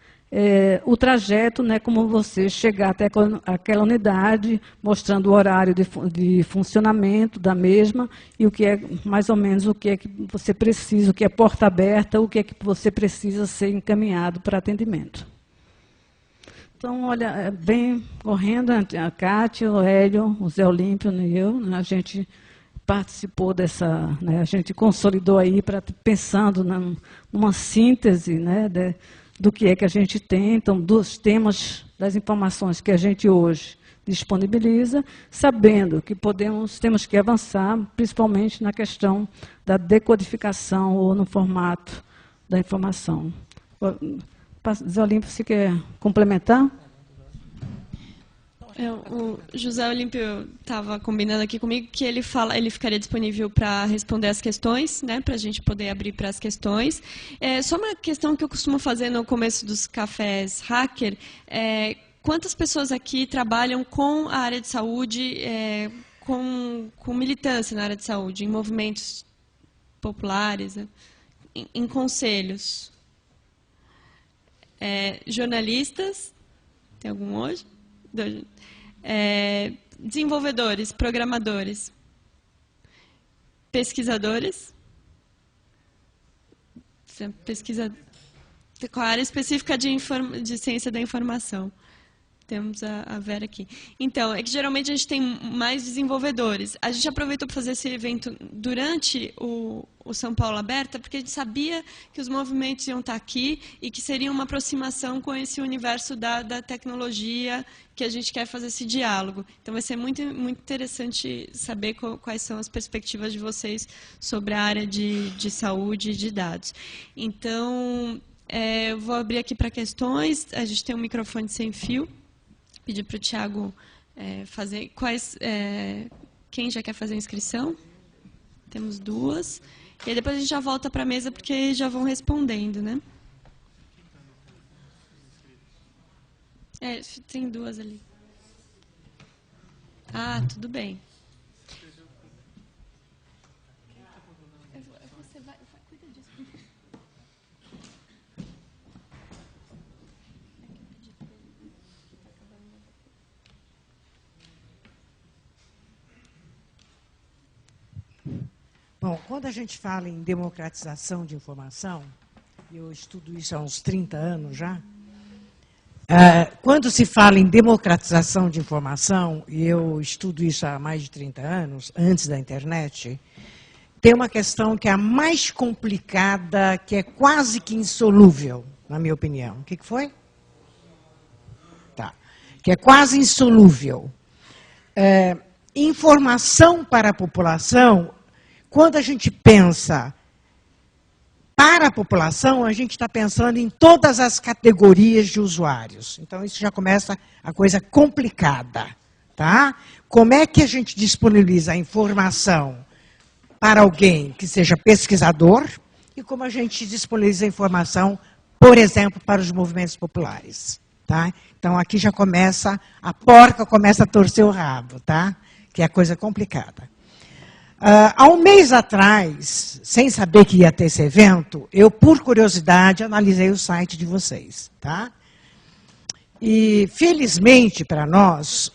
S4: o trajeto, né, como você chegar até aquela unidade, mostrando o horário de funcionamento da mesma e o que é, mais ou menos, o que é que você precisa, o que é porta aberta, o que é que você precisa ser encaminhado para atendimento. Então, olha, bem correndo, a Cátia, o Hélio, o Zé Olímpio e eu, né, a gente participou dessa, né, a gente consolidou aí, pensando numa síntese, né, do que é que a gente tem, então, dos temas, das informações que a gente hoje disponibiliza, sabendo que temos que avançar, principalmente na questão da decodificação ou no formato da informação. Zé Olímpio, você quer complementar?
S1: O José Olímpio estava combinando aqui comigo que ele ficaria disponível para responder as questões, né, para a gente poder abrir para as questões. Só uma questão que eu costumo fazer no começo dos cafés hacker, quantas pessoas aqui trabalham com a área de saúde, com militância na área de saúde, em movimentos populares, né, em conselhos? Jornalistas, tem algum hoje? Desenvolvedores, programadores, pesquisadores, com a área específica de ciência da informação. Temos a Vera aqui. Então, é que geralmente a gente tem mais desenvolvedores. A gente aproveitou para fazer esse evento durante o São Paulo Aberta, porque a gente sabia que os movimentos iam estar aqui e que seria uma aproximação com esse universo da tecnologia que a gente quer fazer esse diálogo. Então, vai ser muito, muito interessante saber quais são as perspectivas de vocês sobre a área de saúde e de dados. Então, eu vou abrir aqui para questões. A gente tem um microfone sem fio. Pedir para o Tiago fazer quem já quer fazer a inscrição? Temos 2. E aí depois a gente já volta para a mesa, porque já vão respondendo, né? Tem 2 ali. Ah, tudo bem. Você vai cuida disso.
S5: Bom, quando a gente fala em democratização de informação, eu estudo isso há uns 30 anos já, quando se fala em democratização de informação, e eu estudo isso há mais de 30 anos, antes da internet, tem uma questão que é a mais complicada, que é quase que insolúvel, na minha opinião. O que foi? Tá. Que é quase insolúvel. Informação para a população. Quando a gente pensa para a população, a gente está pensando em todas as categorias de usuários. Então, isso já começa a coisa complicada. Tá? Como é que a gente disponibiliza a informação para alguém que seja pesquisador e como a gente disponibiliza a informação, por exemplo, para os movimentos populares. Tá? Então, aqui já começa, a porca começa a torcer o rabo, tá? Que é coisa complicada. Há um mês atrás, sem saber que ia ter esse evento, eu, por curiosidade, analisei o site de vocês. Tá? E, felizmente para nós,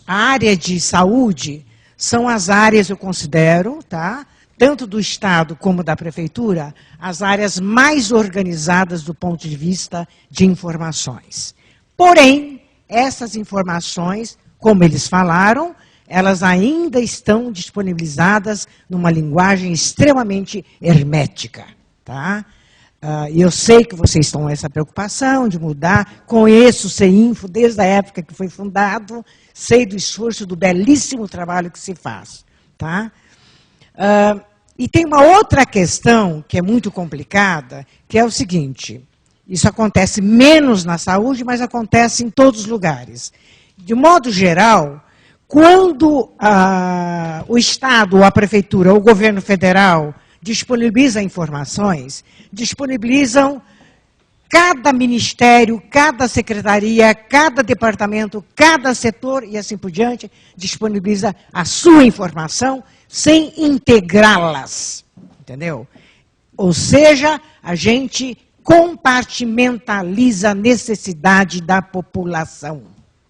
S5: a área de saúde são as áreas, eu considero, tá? Tanto do Estado como da Prefeitura, as áreas mais organizadas do ponto de vista de informações. Porém, essas informações, como eles falaram, elas ainda estão disponibilizadas numa linguagem extremamente hermética. Tá? E eu sei que vocês estão com essa preocupação de mudar. Conheço o CEINFO desde a época que foi fundado, sei do esforço, do belíssimo trabalho que se faz. Tá? E tem uma outra questão que é muito complicada, que é o seguinte, isso acontece menos na saúde, mas acontece em todos os lugares. De modo geral, quando o Estado, ou a Prefeitura, ou o Governo Federal disponibiliza informações, disponibilizam cada ministério, cada secretaria, cada departamento, cada setor, e assim por diante, disponibiliza a sua informação sem integrá-las, entendeu? Ou seja, a gente compartimentaliza a necessidade da população,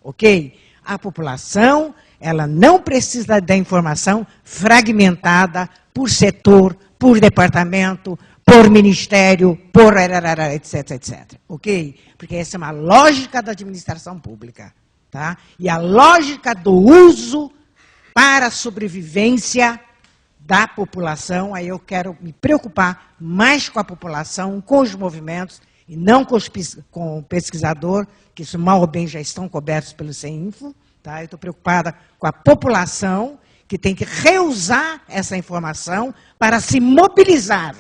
S5: ok? A população, ela não precisa da informação fragmentada por setor, por departamento, por ministério, por etc, etc. Ok? Porque essa é uma lógica da administração pública. Tá? E a lógica do uso para a sobrevivência da população, aí eu quero me preocupar mais com a população, com os movimentos, e não com o pesquisador, que isso mal ou bem já estão cobertos pelo CEINFO. Tá? Eu estou preocupada com a população, que tem que reusar essa informação para se mobilizar.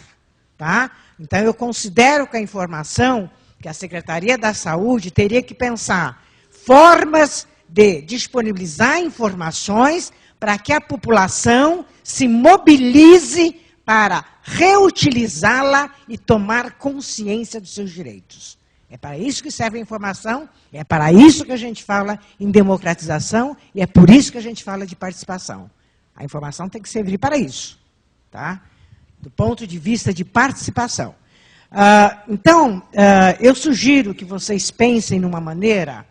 S5: Tá? Então, eu considero que a informação, que a Secretaria da Saúde teria que pensar formas de disponibilizar informações para que a população se mobilize para reutilizá-la e tomar consciência dos seus direitos. É para isso que serve a informação, é para isso que a gente fala em democratização e é por isso que a gente fala de participação. A informação tem que servir para isso, tá? Do ponto de vista de participação. Então, eu sugiro que vocês pensem numa maneira,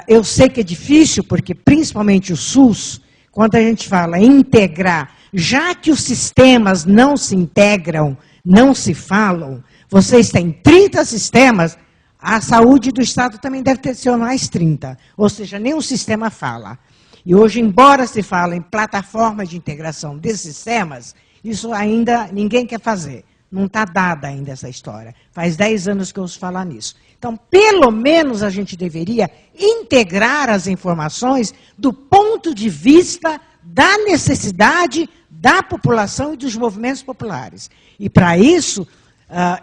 S5: eu sei que é difícil, porque principalmente o SUS, quando a gente fala em integrar, já que os sistemas não se integram, não se falam, vocês têm 30 sistemas, A saúde do Estado também deve ter seu mais 30, ou seja, nenhum sistema fala. E hoje, embora se fale em plataformas de integração desses sistemas, isso ainda ninguém quer fazer. Não está dada ainda essa história. Faz 10 anos que eu ouço falar nisso. Então, pelo menos a gente deveria integrar as informações do ponto de vista da necessidade da população e dos movimentos populares. E, para isso,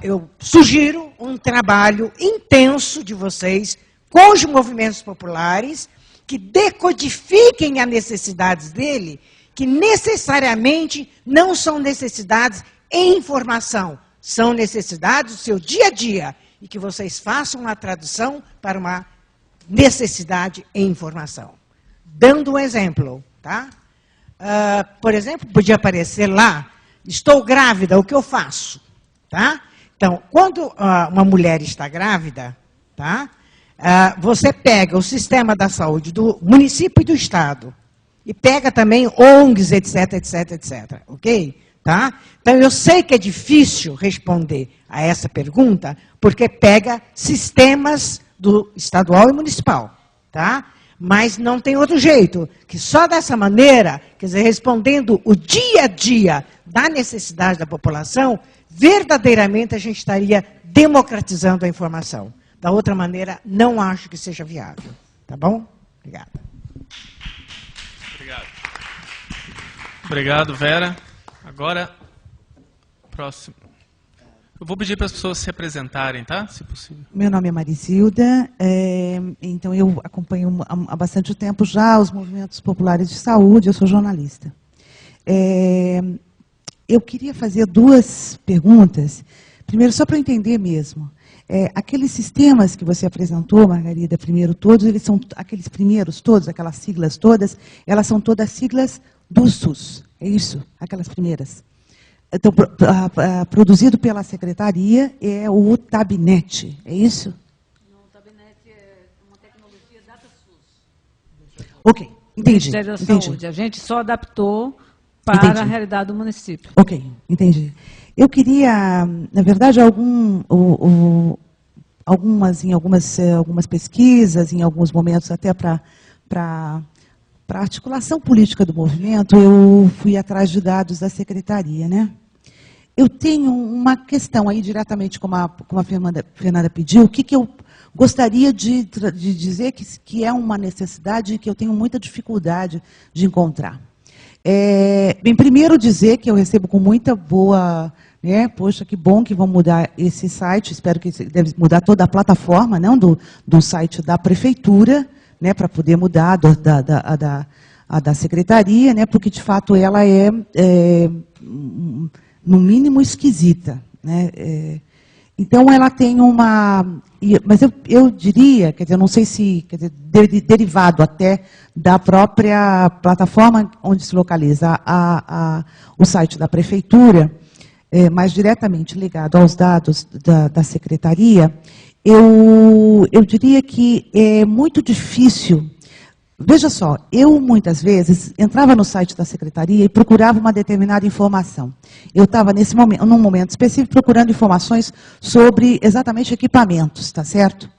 S5: eu sugiro um trabalho intenso de vocês com os movimentos populares, que decodifiquem as necessidades dele, que necessariamente não são necessidades em informação, são necessidades do seu dia a dia, e que vocês façam uma tradução para uma necessidade em informação. Dando um exemplo, tá? Por exemplo, podia aparecer lá, estou grávida, o que eu faço? Tá? Então, quando uma mulher está grávida, tá? Você pega o sistema da saúde do município e do Estado, e pega também ONGs, etc, etc, etc, ok? Tá? Então, eu sei que é difícil responder a essa pergunta, porque pega sistemas do estadual e municipal, tá? Mas não tem outro jeito, que só dessa maneira, quer dizer, respondendo o dia a dia da necessidade da população, verdadeiramente a gente estaria democratizando a informação. Da outra maneira, não acho que seja viável. Tá bom? Obrigada.
S2: Obrigado. Obrigado, Vera. Agora, próximo. Eu vou pedir para as pessoas se apresentarem, tá? Se possível.
S6: Meu nome é Maricilda, então eu acompanho há bastante tempo já os movimentos populares de saúde, eu sou jornalista. Eu queria fazer 2 perguntas. Primeiro, só para eu entender mesmo. Aqueles sistemas que você apresentou, Margarida, primeiro todos, eles são aqueles primeiros todos, aquelas siglas todas, elas são todas siglas do SUS, é isso? Aquelas primeiras. Então, produzido pela Secretaria, é o Tabnet, é isso?
S4: Não, o Tabnet é uma tecnologia DataSUS.
S6: Ok, entendi.
S4: Ministério da
S6: entendi.
S4: Saúde. A gente só adaptou para
S6: Entendi.
S4: a realidade do município.
S6: Ok, entendi. Eu queria, na verdade, algumas pesquisas, em alguns momentos, até para articulação política do movimento, eu fui atrás de dados da Secretaria, né? Eu tenho uma questão aí, diretamente como a Fernanda pediu, o que eu gostaria de dizer que é uma necessidade que eu tenho muita dificuldade de encontrar. Bem, primeiro dizer que eu recebo com muita boa, né, poxa, que bom que vão mudar esse site, espero que deve mudar toda a plataforma, não do site da prefeitura, né, para poder mudar a da secretaria, né, porque de fato ela é no mínimo esquisita, né? Então ela tem mas eu diria, quer dizer, eu não sei se, quer dizer, derivado até da própria plataforma onde se localiza o site da prefeitura, mais diretamente ligado aos dados da secretaria, eu diria que é muito difícil. Veja só, eu muitas vezes entrava no site da secretaria e procurava uma determinada informação. Eu estava num momento específico procurando informações sobre exatamente equipamentos, tá certo?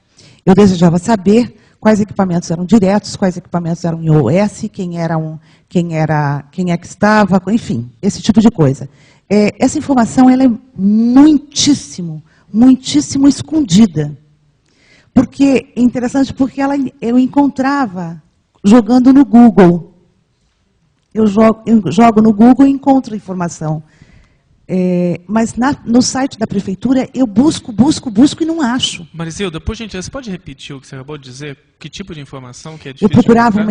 S6: Eu desejava saber quais equipamentos eram diretos, quais equipamentos eram em OS, quem é que estava, enfim, esse tipo de coisa. Essa informação ela é muitíssimo escondida. Porque é interessante porque eu encontrava jogando no Google. Eu jogo no Google e encontro informação. Mas no site da prefeitura eu busco e não acho.
S2: Marisilda, por gentileza, você pode repetir o que você acabou de dizer? Que tipo de informação que é difícil?
S6: Eu procurava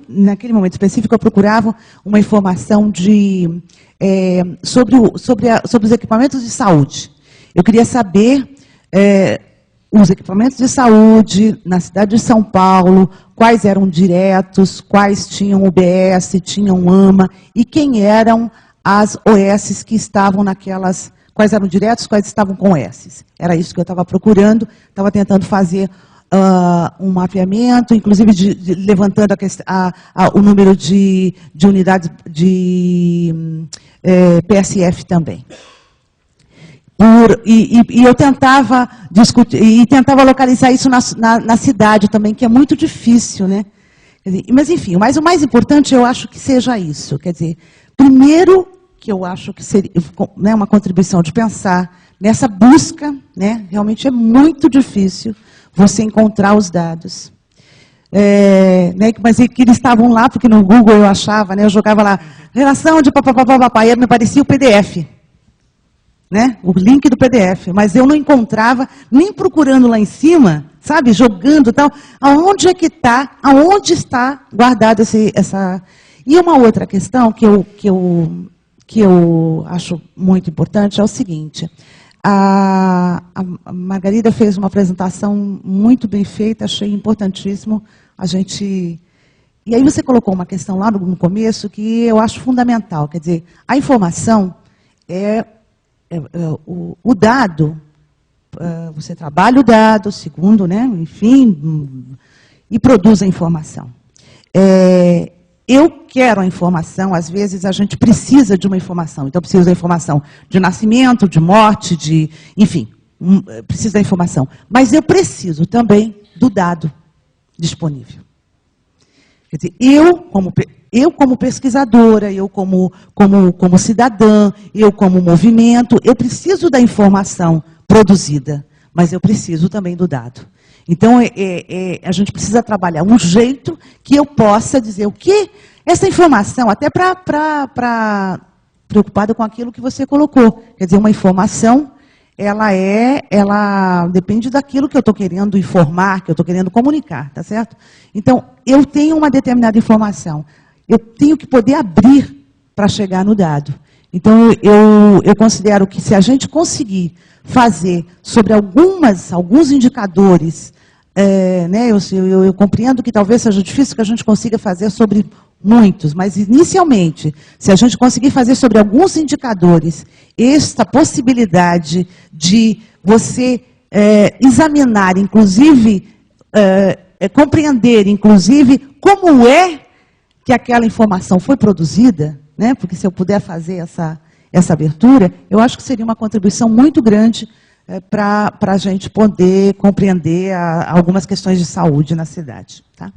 S6: naquele momento específico, eu procurava uma informação sobre os equipamentos de saúde. Eu queria saber os equipamentos de saúde na cidade de São Paulo, quais eram diretos, quais tinham UBS, tinham AMA, e quem eram as OS que estavam naquelas, quais eram diretos, quais estavam com OS. Era isso que eu estava procurando, estava tentando fazer um mapeamento, inclusive levantando o número de unidades de PSF também. E eu tentava discutir, e tentava localizar isso na cidade também, que é muito difícil, né? Quer dizer, mas, enfim, mas o mais importante eu acho que seja isso. Quer dizer, primeiro, que eu acho que seria, né, uma contribuição de pensar nessa busca, né? Realmente é muito difícil você encontrar os dados. Né, mas que eles estavam lá, porque no Google eu achava, né, eu jogava lá, relação de papapá, e me aparecia o PDF. Né, o link do PDF, mas eu não encontrava, nem procurando lá em cima, sabe, jogando e tal, aonde está guardado essa... E uma outra questão que eu acho muito importante é o seguinte, a Margarida fez uma apresentação muito bem feita, achei importantíssimo a gente... E aí você colocou uma questão lá no começo que eu acho fundamental, quer dizer, a informação o dado, você trabalha o dado, segundo, né, enfim, e produz a informação. Eu quero a informação, às vezes a gente precisa de uma informação, então precisa da informação de nascimento, de morte, enfim, precisa da informação. Mas eu preciso também do dado disponível. Quer dizer, eu como pesquisadora, eu como cidadã, eu como movimento, eu preciso da informação produzida, mas eu preciso também do dado. Então, a gente precisa trabalhar um jeito que eu possa dizer o que essa informação, até preocupada com aquilo que você colocou. Quer dizer, uma informação, ela depende daquilo que eu estou querendo informar, que eu estou querendo comunicar, tá certo? Então, eu tenho uma determinada informação, eu tenho que poder abrir para chegar no dado. Então, eu considero que se a gente conseguir fazer sobre alguns indicadores, né, eu compreendo que talvez seja difícil que a gente consiga fazer sobre muitos, mas inicialmente, se a gente conseguir fazer sobre alguns indicadores, esta possibilidade de você examinar, inclusive, compreender, inclusive, como é que aquela informação foi produzida, né? Porque se eu puder fazer essa abertura, eu acho que seria uma contribuição muito grande para a gente poder compreender algumas questões de saúde na cidade. Tá?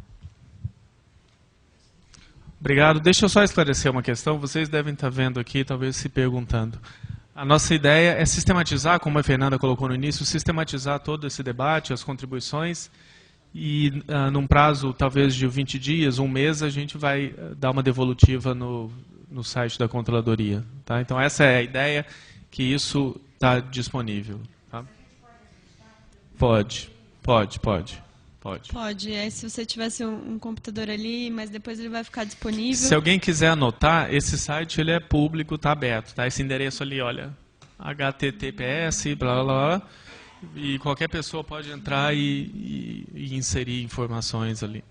S2: Obrigado. Deixa eu só esclarecer uma questão. Vocês devem estar vendo aqui, talvez se perguntando. A nossa ideia é sistematizar, como a Fernanda colocou no início, sistematizar todo esse debate, as contribuições, e num prazo talvez de 20 dias, um mês, a gente vai dar uma devolutiva no site da Controladoria. Tá? Então essa é a ideia, que isso está disponível. Tá? Pode.
S1: Pode, se você tivesse um computador ali, mas depois ele vai ficar disponível.
S2: Se alguém quiser anotar, esse site ele é público, está aberto. Tá? Esse endereço ali, olha, https, blá, blá, blá, e qualquer pessoa pode entrar e inserir informações ali.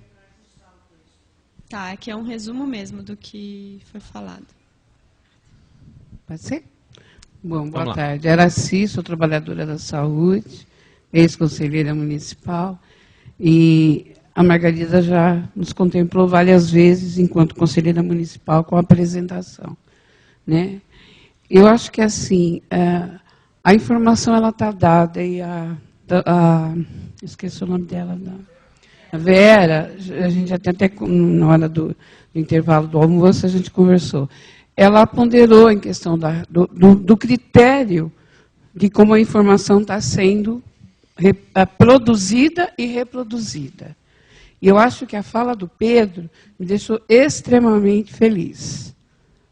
S1: Tá, aqui é um resumo mesmo do que foi falado.
S7: Pode ser? Bom, boa tarde. Araci, sou trabalhadora da saúde, ex-conselheira municipal, e a Margarida já nos contemplou várias vezes enquanto conselheira municipal com a apresentação. Né? Eu acho que, assim, a informação ela está dada e esqueci o nome dela, a Vera, a gente até na hora do intervalo do almoço a gente conversou. Ela ponderou em questão do critério de como a informação está sendo produzida e reproduzida. E eu acho que a fala do Pedro me deixou extremamente feliz.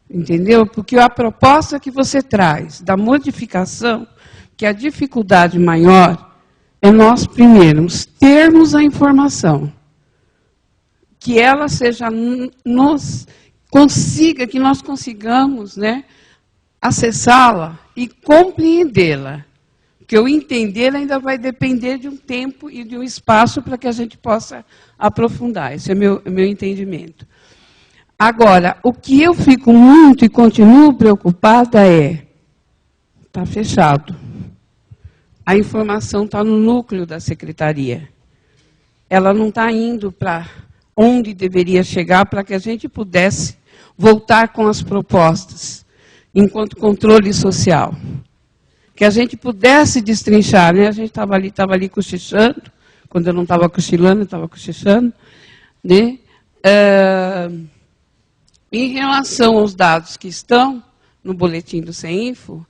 S7: Entendeu? Porque a proposta que você traz da modificação, que a dificuldade maior é nós, primeiro, termos a informação, que ela seja que nós consigamos, né, acessá-la e compreendê-la. Porque o entender ainda vai depender de um tempo e de um espaço para que a gente possa aprofundar. Esse é meu entendimento. Agora, o que eu fico muito e continuo preocupada está fechado. A informação está no núcleo da secretaria. Ela não está indo para onde deveria chegar para que a gente pudesse voltar com as propostas, enquanto controle social. que a gente pudesse destrinchar, né? A gente estava ali cochichando, quando eu não estava cochilando, eu estava cochichando, né? Em relação aos dados que estão no boletim do CEINFO,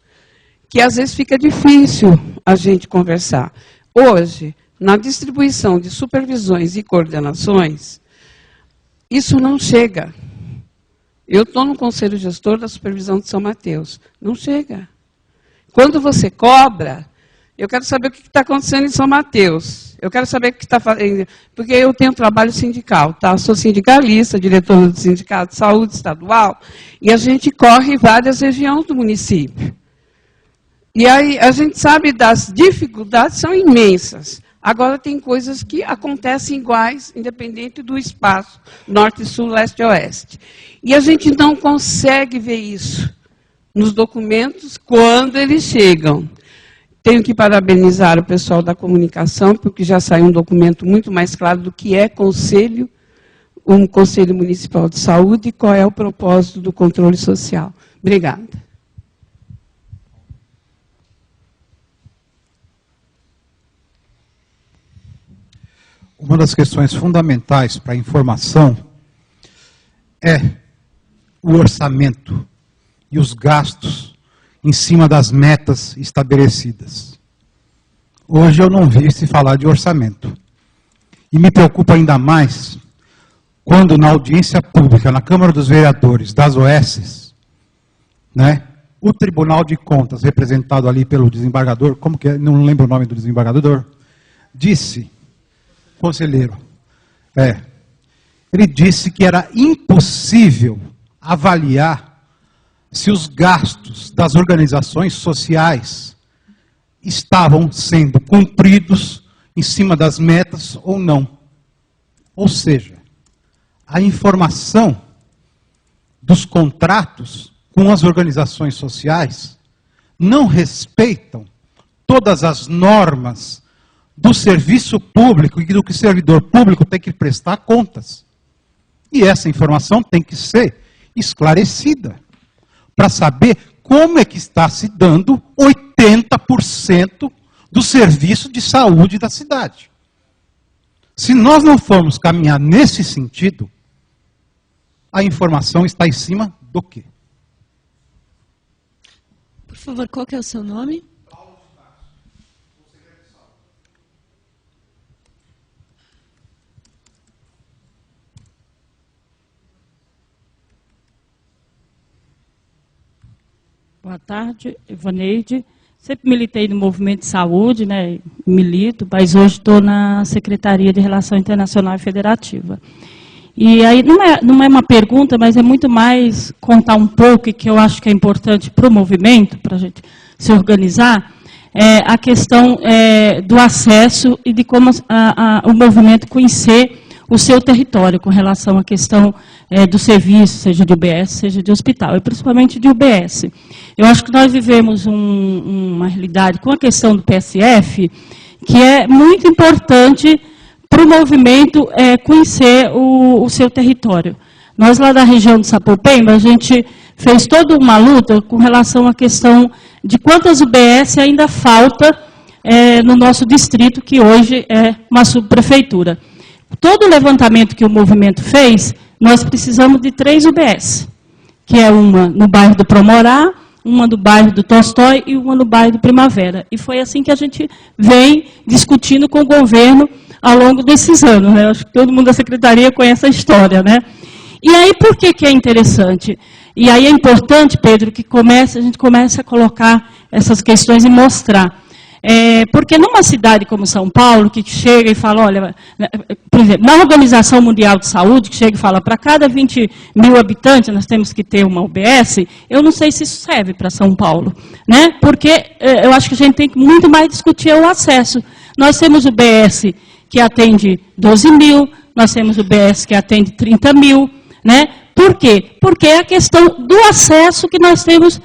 S7: que às vezes fica difícil a gente conversar. Hoje, na distribuição de supervisões e coordenações, isso não chega. Eu estou no Conselho Gestor da Supervisão de São Mateus. Não chega. Quando você cobra, eu quero saber o que está acontecendo em São Mateus. Eu quero saber o que está fazendo. Porque eu tenho trabalho sindical, tá? Sou sindicalista, diretora do Sindicato de Saúde Estadual, e a gente corre em várias regiões do município. E aí a gente sabe das dificuldades, são imensas. Agora tem coisas que acontecem iguais, independente do espaço, norte, sul, leste e oeste. E a gente não consegue ver isso nos documentos quando eles chegam. Tenho que parabenizar o pessoal da comunicação, porque já saiu um documento muito mais claro do que é um Conselho Municipal de Saúde e qual é o propósito do controle social. Obrigada.
S8: Uma das questões fundamentais para a informação é o orçamento e os gastos em cima das metas estabelecidas. Hoje eu não vi se falar de orçamento. E me preocupa ainda mais quando na audiência pública, na Câmara dos Vereadores, das OS, né, o Tribunal de Contas, representado ali pelo desembargador, como que é? Não lembro o nome do desembargador, disse, conselheiro, ele disse que era impossível avaliar se os gastos das organizações sociais estavam sendo cumpridos em cima das metas ou não. Ou seja, a informação dos contratos com as organizações sociais não respeitam todas as normas do serviço público e do que o servidor público tem que prestar contas. E essa informação tem que ser esclarecida para saber como é que está se dando 80% do serviço de saúde da cidade. Se nós não formos caminhar nesse sentido, a informação está em cima do quê?
S1: Por favor, qual que é o seu nome?
S9: Boa tarde, Ivaneide. Sempre militei no movimento de saúde, né? Milito, mas hoje estou na Secretaria de Relação Internacional e Federativa. E aí não é uma pergunta, mas é muito mais contar um pouco, e que eu acho que é importante para o movimento, para a gente se organizar, a questão do acesso e de como o movimento conhecer o seu território com relação à questão do serviço, seja de UBS, seja de hospital, e principalmente de UBS. Eu acho que nós vivemos uma realidade com a questão do PSF, que é muito importante para o movimento conhecer o seu território. Nós lá da região de Sapopemba, a gente fez toda uma luta com relação à questão de quantas UBS ainda falta no nosso distrito, que hoje é uma subprefeitura. Todo o levantamento que o movimento fez, nós precisamos de 3 UBS, que é uma no bairro do Promorá, uma no bairro do Tolstói e uma no bairro do Primavera. E foi assim que a gente vem discutindo com o governo ao longo desses anos, né? Acho que todo mundo da secretaria conhece a história, né? E aí, por que é interessante? E aí é importante, Pedro, que a gente comece a colocar essas questões e mostrar. Porque numa cidade como São Paulo, que chega e fala, olha, por exemplo, na Organização Mundial de Saúde, que chega e fala, para cada 20 mil habitantes nós temos que ter uma UBS, eu não sei se isso serve para São Paulo, né? Porque eu acho que a gente tem que muito mais discutir o acesso. Nós temos UBS que atende 12 mil, nós temos UBS que atende 30 mil, né? Por quê? Porque é a questão do acesso que nós temos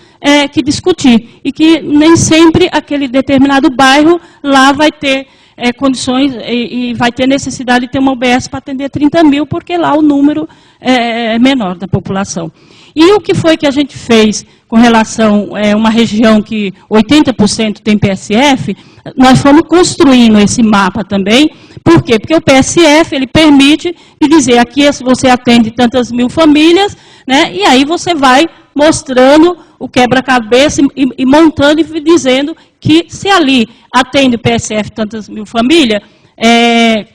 S9: que discutir. E que nem sempre aquele determinado bairro lá vai ter condições e vai ter necessidade de ter uma UBS para atender 30 mil, porque lá o número é menor da população. E o que foi que a gente fez com relação a uma região que 80% tem PSF? Nós fomos construindo esse mapa também. Por quê? Porque o PSF ele permite dizer aqui você atende tantas mil famílias, né? E aí você vai mostrando o quebra-cabeça e montando e dizendo que se ali atende o PSF tantas mil famílias,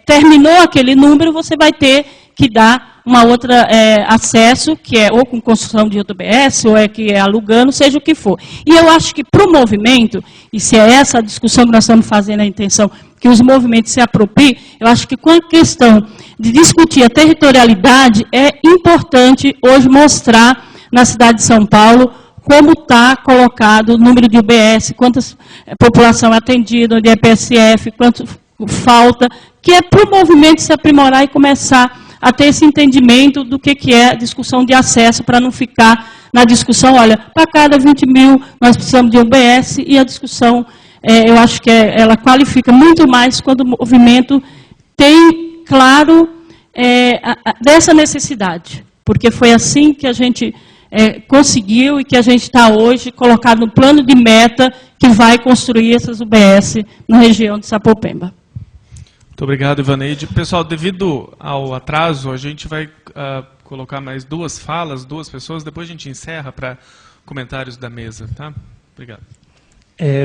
S9: terminou aquele número, você vai ter que dar uma outra acesso, que é ou com construção de outro BS, ou que é alugando, seja o que for. E eu acho que para o movimento, e se é essa a discussão que nós estamos fazendo, a intenção que os movimentos se apropriem, eu acho que com a questão de discutir a territorialidade, é importante hoje mostrar na cidade de São Paulo como está colocado o número de UBS, quantas população é atendida, onde é PSF, quanto falta, que é para o movimento se aprimorar e começar a ter esse entendimento do que é a discussão de acesso, para não ficar na discussão, olha, para cada 20 mil nós precisamos de UBS, e a discussão, eu acho que ela qualifica muito mais quando o movimento tem claro dessa necessidade, porque foi assim que a gente conseguiu e que a gente está hoje colocado no plano de meta que vai construir essas UBS na região de Sapopemba.
S2: Muito obrigado, Ivaneide. Pessoal, devido ao atraso, a gente vai colocar mais 2 falas, 2 pessoas, depois a gente encerra para comentários da mesa, tá? Obrigado.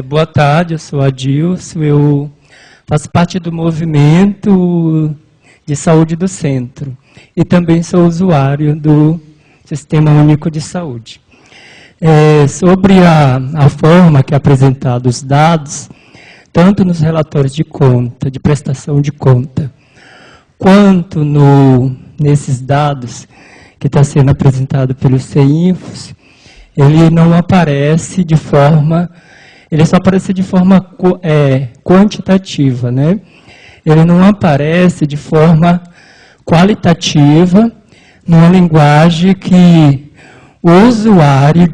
S10: Boa tarde, eu sou Adilson, eu faço parte do movimento de saúde do centro e também sou usuário do Sistema Único de Saúde. Sobre a forma que é apresentado os dados, tanto nos relatórios de conta, de prestação de conta, quanto nesses dados que está sendo apresentado pelo CEINFOS, ele não aparece de forma, ele só aparece de forma quantitativa, né? Ele não aparece de forma qualitativa, numa linguagem que o usuário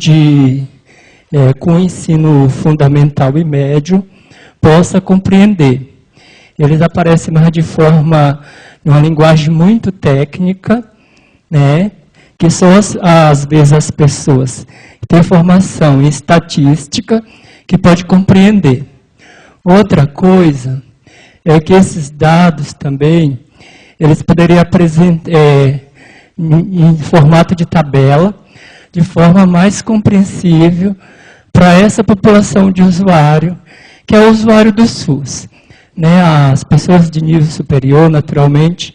S10: com ensino fundamental e médio possa compreender. Eles aparecem mais de forma, numa linguagem muito técnica, né, que só às vezes as pessoas que têm formação em estatística que pode compreender. Outra coisa é que esses dados também, eles poderiam apresentar em formato de tabela, de forma mais compreensível para essa população de usuário, que é o usuário do SUS. Né? As pessoas de nível superior, naturalmente,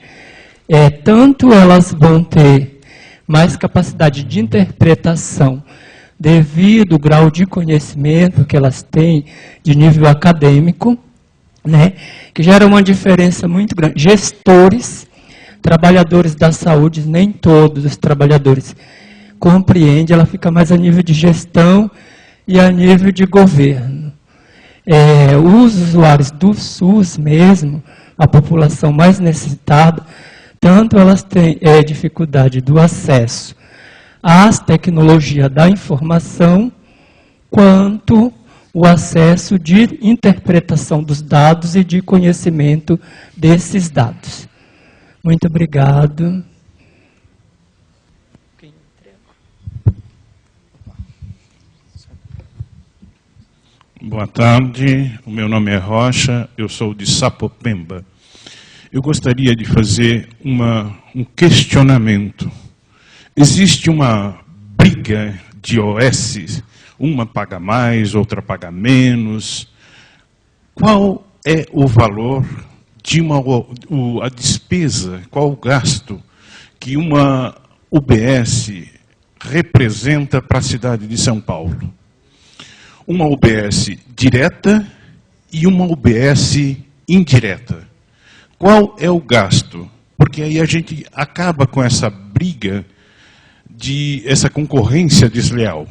S10: tanto elas vão ter mais capacidade de interpretação devido ao grau de conhecimento que elas têm de nível acadêmico, né? Que gera uma diferença muito grande. Gestores, trabalhadores da saúde, nem todos os trabalhadores compreendem, ela fica mais a nível de gestão e a nível de governo. Os usuários do SUS mesmo, a população mais necessitada, tanto elas têm dificuldade do acesso às tecnologias da informação, quanto o acesso de interpretação dos dados e de conhecimento desses dados. Muito obrigado.
S11: Boa tarde, o meu nome é Rocha, eu sou de Sapopemba. Eu gostaria de fazer um questionamento. Existe uma briga de OS, uma paga mais, outra paga menos. Qual é o valor de a despesa, qual o gasto que uma UBS representa para a cidade de São Paulo? Uma UBS direta e uma UBS indireta. Qual é o gasto? Porque aí a gente acaba com essa briga, essa concorrência desleal.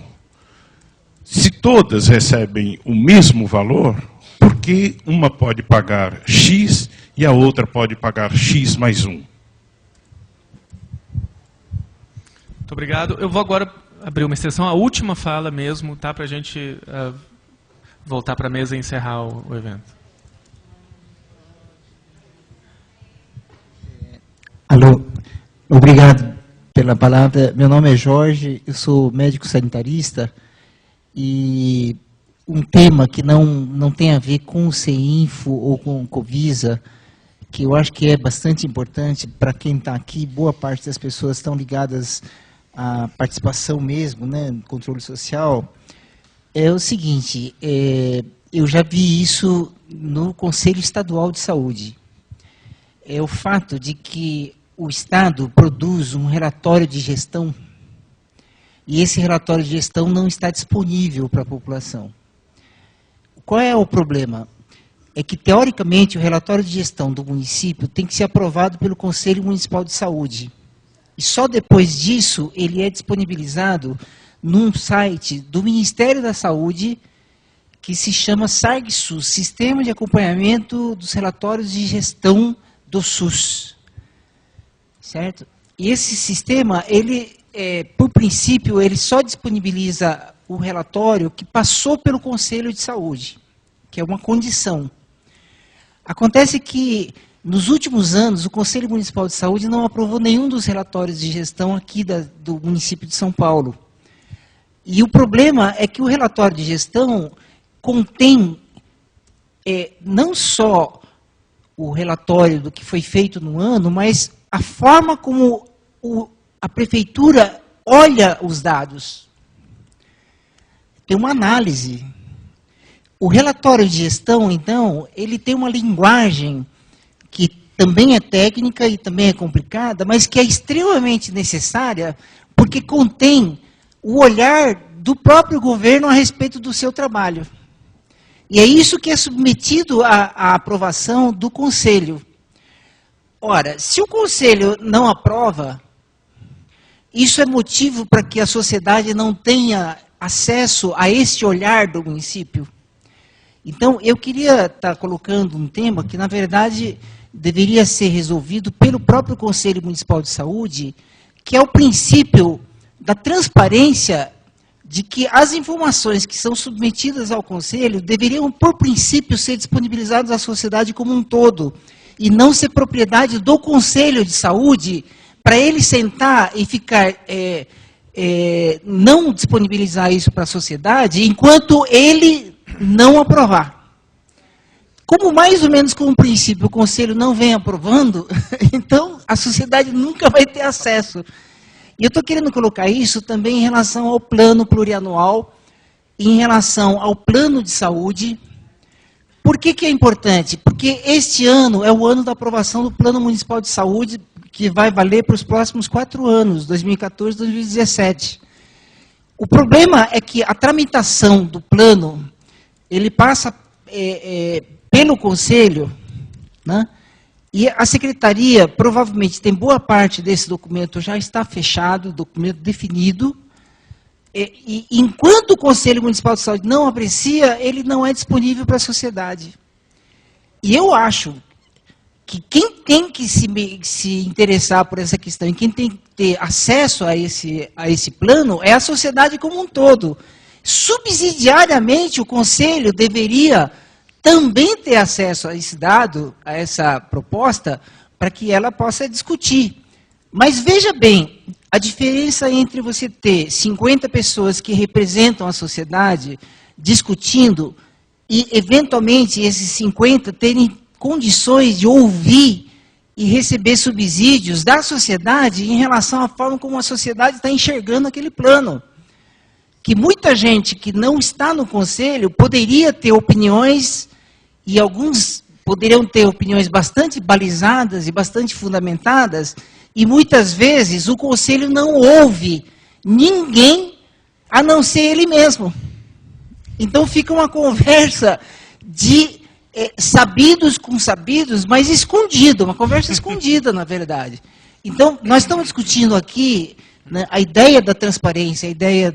S11: Se todas recebem o mesmo valor, por que uma pode pagar X e a outra pode pagar X mais 1?
S2: Muito obrigado. Eu vou agora abrir uma exceção, a última fala mesmo, tá, para a gente voltar para a mesa e encerrar o evento.
S12: Alô, obrigado pela palavra. Meu nome é Jorge, eu sou médico sanitarista e um tema que não tem a ver com o CEINFO ou com o Covisa, que eu acho que é bastante importante para quem está aqui, boa parte das pessoas estão ligadas à participação mesmo, né, no controle social, é o seguinte, eu já vi isso no Conselho Estadual de Saúde. É o fato de que o Estado produz um relatório de gestão e esse relatório de gestão não está disponível para a população. Qual é o problema? É que, teoricamente, o relatório de gestão do município tem que ser aprovado pelo Conselho Municipal de Saúde. E só depois disso ele é disponibilizado num site do Ministério da Saúde que se chama SARG-SUS, Sistema de Acompanhamento dos Relatórios de Gestão do SUS. Certo? E esse sistema, ele, por princípio, ele só disponibiliza o relatório que passou pelo Conselho de Saúde, que é uma condição. Acontece que, nos últimos anos, o Conselho Municipal de Saúde não aprovou nenhum dos relatórios de gestão aqui do município de São Paulo. E o problema é que o relatório de gestão contém não só o relatório do que foi feito no ano, mas a forma como a prefeitura olha os dados. Tem uma análise. O relatório de gestão, então, ele tem uma linguagem que também é técnica e também é complicada, mas que é extremamente necessária, porque contém o olhar do próprio governo a respeito do seu trabalho. E é isso que é submetido à aprovação do Conselho. Ora, se o Conselho não aprova, isso é motivo para que a sociedade não tenha acesso a esse olhar do município. Então, eu queria estar colocando um tema que, na verdade, deveria ser resolvido pelo próprio Conselho Municipal de Saúde, que é o princípio da transparência de que as informações que são submetidas ao Conselho deveriam, por princípio, ser disponibilizadas à sociedade como um todo, e não ser propriedade do Conselho de Saúde, para ele sentar e ficar, não disponibilizar isso para a sociedade, enquanto ele não aprovar. Como mais ou menos como princípio o Conselho não vem aprovando, então a sociedade nunca vai ter acesso. E eu estou querendo colocar isso também em relação ao plano plurianual, em relação ao plano de saúde. Por que é importante? Porque este ano é o ano da aprovação do Plano Municipal de Saúde, que vai valer para os próximos 4 anos, 2014 e 2017. O problema é que a tramitação do plano, ele passa pelo Conselho, né? E a Secretaria provavelmente tem boa parte desse documento já está fechado, documento definido, e enquanto o Conselho Municipal de Saúde não aprecia, ele não é disponível para a sociedade. E eu acho que quem tem que se interessar por essa questão e quem tem que ter acesso a esse plano é a sociedade como um todo. Subsidiariamente, o Conselho deveria também ter acesso a esse dado, a essa proposta, para que ela possa discutir. Mas veja bem, a diferença entre você ter 50 pessoas que representam a sociedade discutindo e, eventualmente, esses 50 terem condições de ouvir e receber subsídios da sociedade em relação à forma como a sociedade está enxergando aquele plano. Que muita gente que não está no Conselho poderia ter opiniões, e alguns poderiam ter opiniões bastante balizadas e bastante fundamentadas, e muitas vezes o Conselho não ouve ninguém a não ser ele mesmo. Então fica uma conversa de sabidos com sabidos, mas escondida, uma conversa escondida, na verdade. Então, nós estamos discutindo aqui, né, a ideia da transparência, a ideia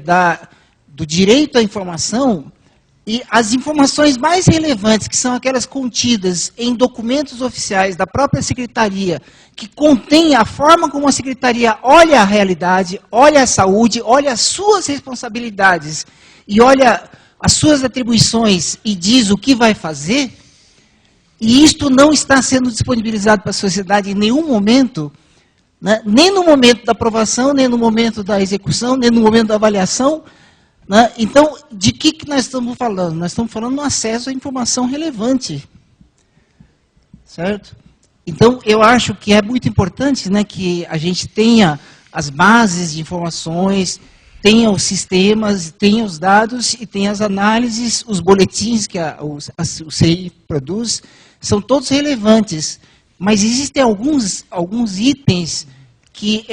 S12: do direito à informação, e as informações mais relevantes, que são aquelas contidas em documentos oficiais da própria Secretaria, que contém a forma como a Secretaria olha a realidade, olha a saúde, olha as suas responsabilidades, e olha as suas atribuições e diz o que vai fazer, e isto não está sendo disponibilizado para a sociedade em nenhum momento. né? Nem no momento da aprovação, nem no momento da execução, nem no momento da avaliação. Né? Então, de que nós estamos falando? Nós estamos falando no acesso à informação relevante. Certo? Então, eu acho que é muito importante, né, que a gente tenha as bases de informações, tenha os sistemas, tenha os dados e tenha as análises, os boletins que o CI produz, são todos relevantes. Mas existem alguns itens que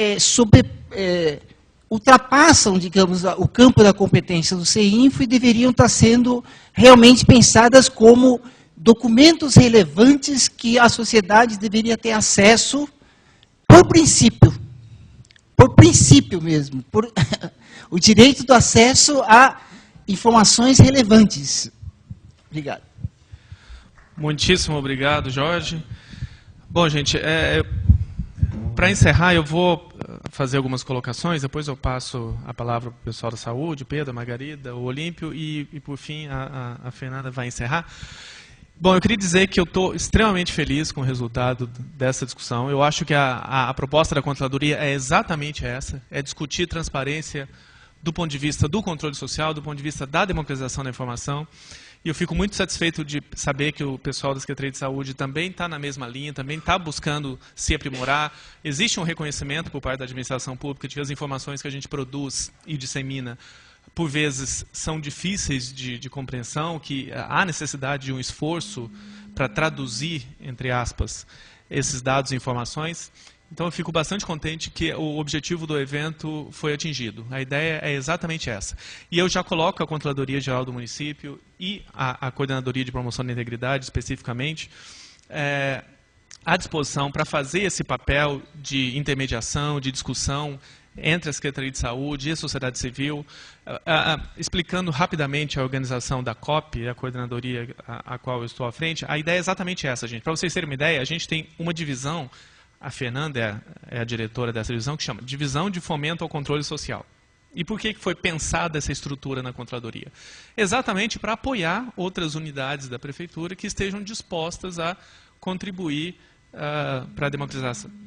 S12: ultrapassam, digamos, o campo da competência do CINFO e deveriam estar sendo realmente pensadas como documentos relevantes que a sociedade deveria ter acesso por princípio mesmo, por o direito do acesso a informações relevantes. Obrigado.
S2: Muitíssimo obrigado, Jorge. Bom, gente, para encerrar, eu vou fazer algumas colocações, depois eu passo a palavra para o pessoal da saúde, Pedro, a Margarida, o Olímpio, e por fim, a Fernanda vai encerrar. Bom, eu queria dizer que eu estou extremamente feliz com o resultado dessa discussão. Eu acho que a proposta da Controladoria é exatamente essa, é discutir transparência do ponto de vista do controle social, do ponto de vista da democratização da informação. E eu fico muito satisfeito de saber que o pessoal da Secretaria de Saúde também está na mesma linha, também está buscando se aprimorar. Existe um reconhecimento por parte da administração pública de que as informações que a gente produz e dissemina, por vezes, são difíceis de compreensão, que há necessidade de um esforço para traduzir, entre aspas, esses dados e informações. Então, eu fico bastante contente que o objetivo do evento foi atingido. A ideia é exatamente essa. E eu já coloco a Controladoria Geral do Município e a Coordenadoria de Promoção da Integridade, especificamente, à disposição para fazer esse papel de intermediação, de discussão entre a Secretaria de Saúde e a sociedade civil, explicando rapidamente a organização da COP, a coordenadoria a qual eu estou à frente. A ideia é exatamente essa, gente. Para vocês terem uma ideia, a gente tem uma divisão, a Fernanda é a diretora dessa divisão, que chama Divisão de Fomento ao Controle Social. E por que foi pensada essa estrutura na Controladoria? Exatamente para apoiar outras unidades da Prefeitura que estejam dispostas a contribuir para a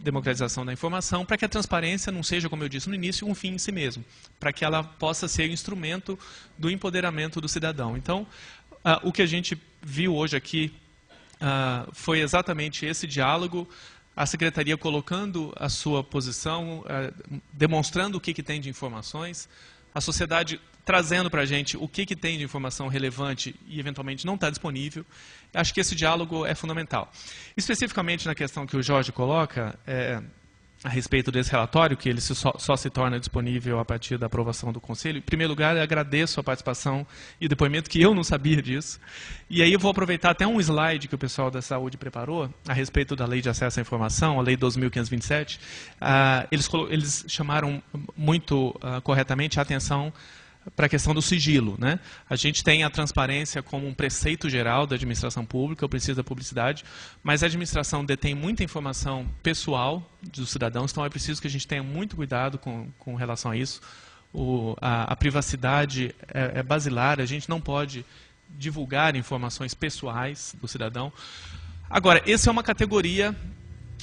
S2: democratização da informação, para que a transparência não seja, como eu disse no início, um fim em si mesmo, para que ela possa ser instrumento do empoderamento do cidadão. Então, o que a gente viu hoje aqui foi exatamente esse diálogo, a Secretaria colocando a sua posição, demonstrando o que tem de informações, a sociedade trazendo para a gente o que tem de informação relevante e, eventualmente, não está disponível. Acho que esse diálogo é fundamental. Especificamente na questão que o Jorge coloca, a respeito desse relatório, que ele só se torna disponível a partir da aprovação do Conselho. Em primeiro lugar, eu agradeço a participação e o depoimento, que eu não sabia disso. E aí eu vou aproveitar até um slide que o pessoal da saúde preparou, a respeito da Lei de Acesso à Informação, a Lei 12.527. Eles chamaram muito corretamente a atenção para a questão do sigilo, né? A gente tem a transparência como um preceito geral da administração pública, o princípio da publicidade, mas a administração detém muita informação pessoal dos cidadãos, então é preciso que a gente tenha muito cuidado com relação a isso. A privacidade é basilar, a gente não pode divulgar informações pessoais do cidadão. Agora, essa é uma categoria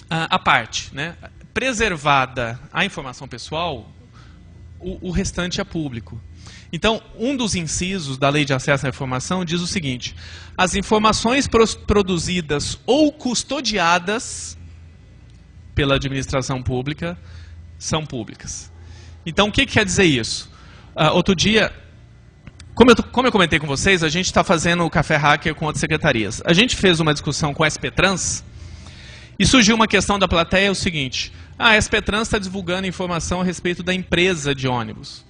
S2: à parte, né? Preservada a informação pessoal, o restante é público. Então, um dos incisos da Lei de Acesso à Informação diz o seguinte: as informações produzidas ou custodiadas pela administração pública são públicas. Então, o que quer dizer isso? Outro dia, como eu comentei com vocês, a gente está fazendo o Café Hacker com outras secretarias. A gente fez uma discussão com a SPTrans e surgiu uma questão da plateia, o seguinte: a SPTrans está divulgando informação a respeito da empresa de ônibus.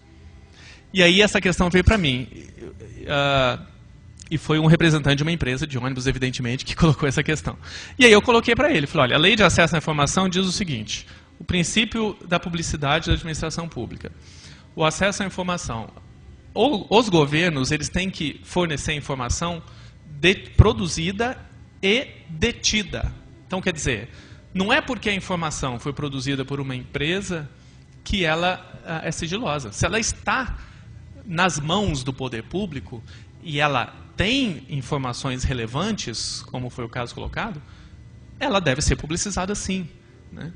S2: E aí essa questão veio para mim, e foi um representante de uma empresa de ônibus, evidentemente, que colocou essa questão. E aí eu coloquei para ele, falei, olha, a Lei de Acesso à Informação diz o seguinte: o princípio da publicidade da administração pública, o acesso à informação, os governos eles têm que fornecer informação produzida e detida. Então, quer dizer, não é porque a informação foi produzida por uma empresa que ela é sigilosa. Se ela está nas mãos do poder público e ela tem informações relevantes, como foi o caso colocado, ela deve ser publicizada sim, né?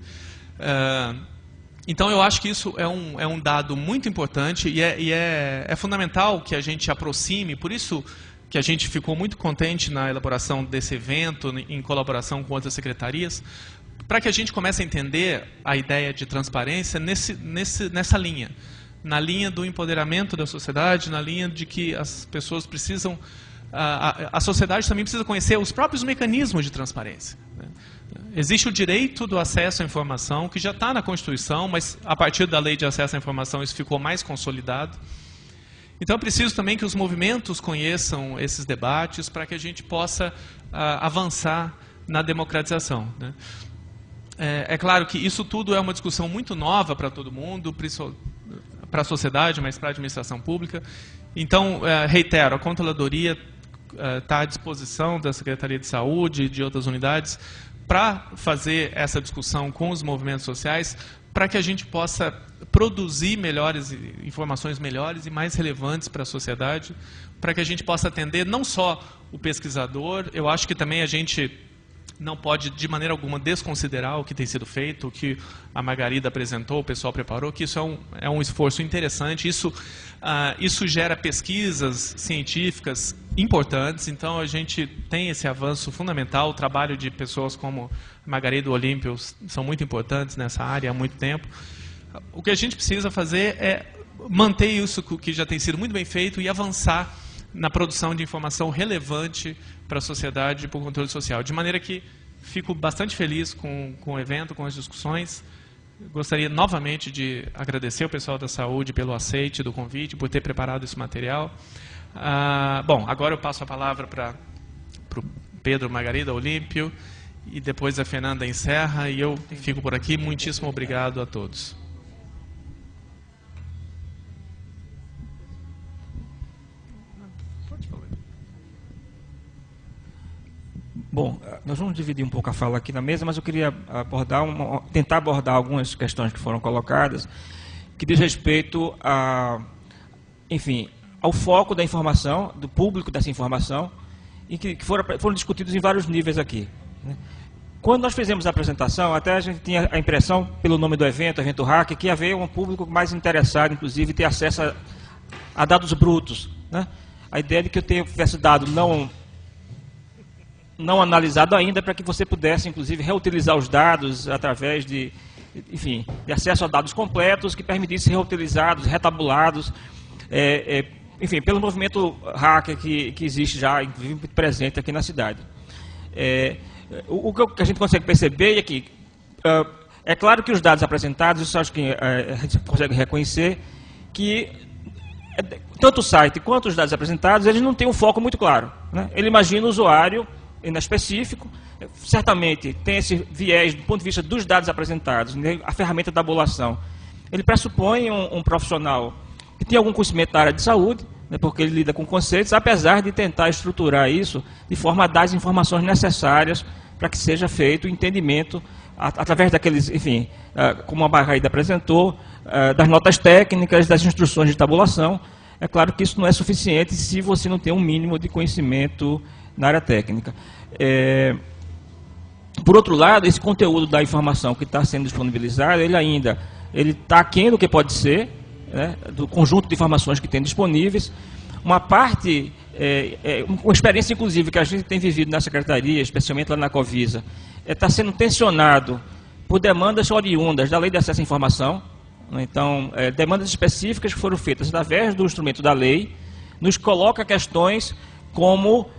S2: Então, eu acho que isso é um dado muito importante e é fundamental que a gente aproxime, por isso que a gente ficou muito contente na elaboração desse evento, em colaboração com outras secretarias, para que a gente comece a entender a ideia de transparência nessa linha. Na linha do empoderamento da sociedade, na linha de que as pessoas precisam... A sociedade também precisa conhecer os próprios mecanismos de transparência. Existe o direito do acesso à informação, que já está na Constituição, mas a partir da Lei de Acesso à Informação isso ficou mais consolidado. Então é preciso também que os movimentos conheçam esses debates para que a gente possa avançar na democratização, né? É claro que isso tudo é uma discussão muito nova para todo mundo, para a sociedade, mas para a administração pública. Então, reitero, a Controladoria está à disposição da Secretaria de Saúde e de outras unidades para fazer essa discussão com os movimentos sociais, para que a gente possa produzir informações melhores e mais relevantes para a sociedade, para que a gente possa atender não só o pesquisador, eu acho que também a gente não pode, de maneira alguma, desconsiderar o que tem sido feito, o que a Margarida apresentou, o pessoal preparou, que isso é um esforço interessante, isso gera pesquisas científicas importantes, então a gente tem esse avanço fundamental, o trabalho de pessoas como a Margarida e o Olímpio são muito importantes nessa área há muito tempo. O que a gente precisa fazer é manter isso que já tem sido muito bem feito e avançar na produção de informação relevante para a sociedade por controle social. De maneira que fico bastante feliz com o evento, com as discussões. Gostaria novamente de agradecer ao pessoal da saúde pelo aceite do convite, por ter preparado esse material. Bom, agora eu passo a palavra para o Pedro, Margarida, Olímpio, e depois a Fernanda encerra, e eu fico por aqui. Muitíssimo obrigado a todos.
S13: Bom, nós vamos dividir um pouco a fala aqui na mesa, mas eu queria tentar abordar algumas questões que foram colocadas, que diz respeito ao foco da informação, do público dessa informação, e que foram discutidos em vários níveis aqui, né? Quando nós fizemos a apresentação, até a gente tinha a impressão, pelo nome do evento, Evento Hack, que havia um público mais interessado, inclusive, em ter acesso a dados brutos, né? A ideia de que eu tivesse dado não analisado ainda, para que você pudesse, inclusive, reutilizar os dados através de acesso a dados completos, que permitissem reutilizados, retabulados, pelo movimento hacker que existe já, inclusive, presente aqui na cidade. O que a gente consegue perceber é que, é claro que os dados apresentados, isso acho que a gente consegue reconhecer, que tanto o site quanto os dados apresentados, eles não têm um foco muito claro, né? Ele imagina o usuário inespecífico, certamente tem esse viés do ponto de vista dos dados apresentados, né? A ferramenta da tabulação. Ele pressupõe um profissional que tem algum conhecimento da área de saúde, né, porque ele lida com conceitos, apesar de tentar estruturar isso de forma a dar as informações necessárias para que seja feito o entendimento através daqueles, como a Margarida apresentou, das notas técnicas, das instruções de tabulação. É claro que isso não é suficiente se você não tem um mínimo de conhecimento na área técnica. Por outro lado, esse conteúdo da informação que está sendo disponibilizado, ele está aquém do que pode ser, né, do conjunto de informações que tem disponíveis. Uma parte, uma experiência inclusive que a gente tem vivido na Secretaria, especialmente lá na Covisa, está sendo tensionado por demandas oriundas da Lei de Acesso à Informação. Então, demandas específicas que foram feitas através do instrumento da lei, nos coloca questões como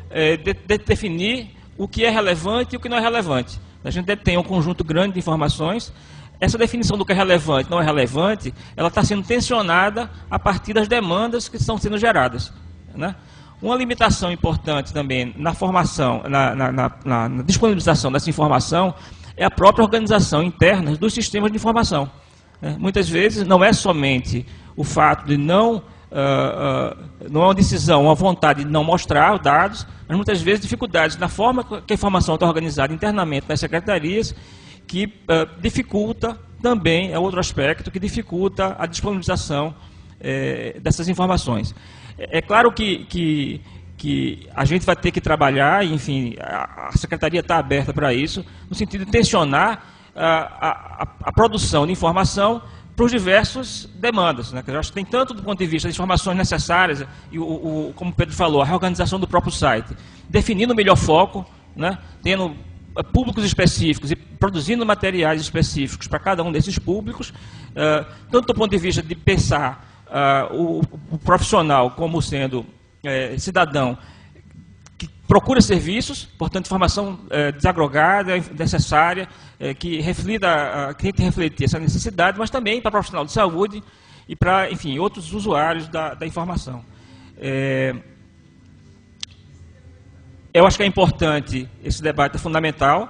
S13: definir o que é relevante e o que não é relevante. A gente tem um conjunto grande de informações. Essa definição do que é relevante e não é relevante, ela está sendo tensionada a partir das demandas que estão sendo geradas, né? Uma limitação importante também na formação, na disponibilização dessa informação, é a própria organização interna dos sistemas de informação. Muitas vezes não é somente o fato de não é uma decisão, uma vontade de não mostrar os dados, mas muitas vezes dificuldades na forma que a informação está organizada internamente nas secretarias, que dificulta também, é outro aspecto, que dificulta a disponibilização dessas informações. É claro que a gente vai ter que trabalhar, enfim, a Secretaria está aberta para isso, no sentido de tensionar a produção de informação para os diversos demandas, né? Eu acho que tem tanto do ponto de vista das informações necessárias, e como o Pedro falou, a reorganização do próprio site, definindo o melhor foco, né? Tendo públicos específicos e produzindo materiais específicos para cada um desses públicos, tanto do ponto de vista de pensar o profissional como sendo cidadão que procura serviços, portanto, informação desagrogada, necessária, que tem que refletir essa necessidade, mas também para o profissional de saúde e para, enfim, outros usuários da informação. Eu acho que é importante, esse debate é fundamental.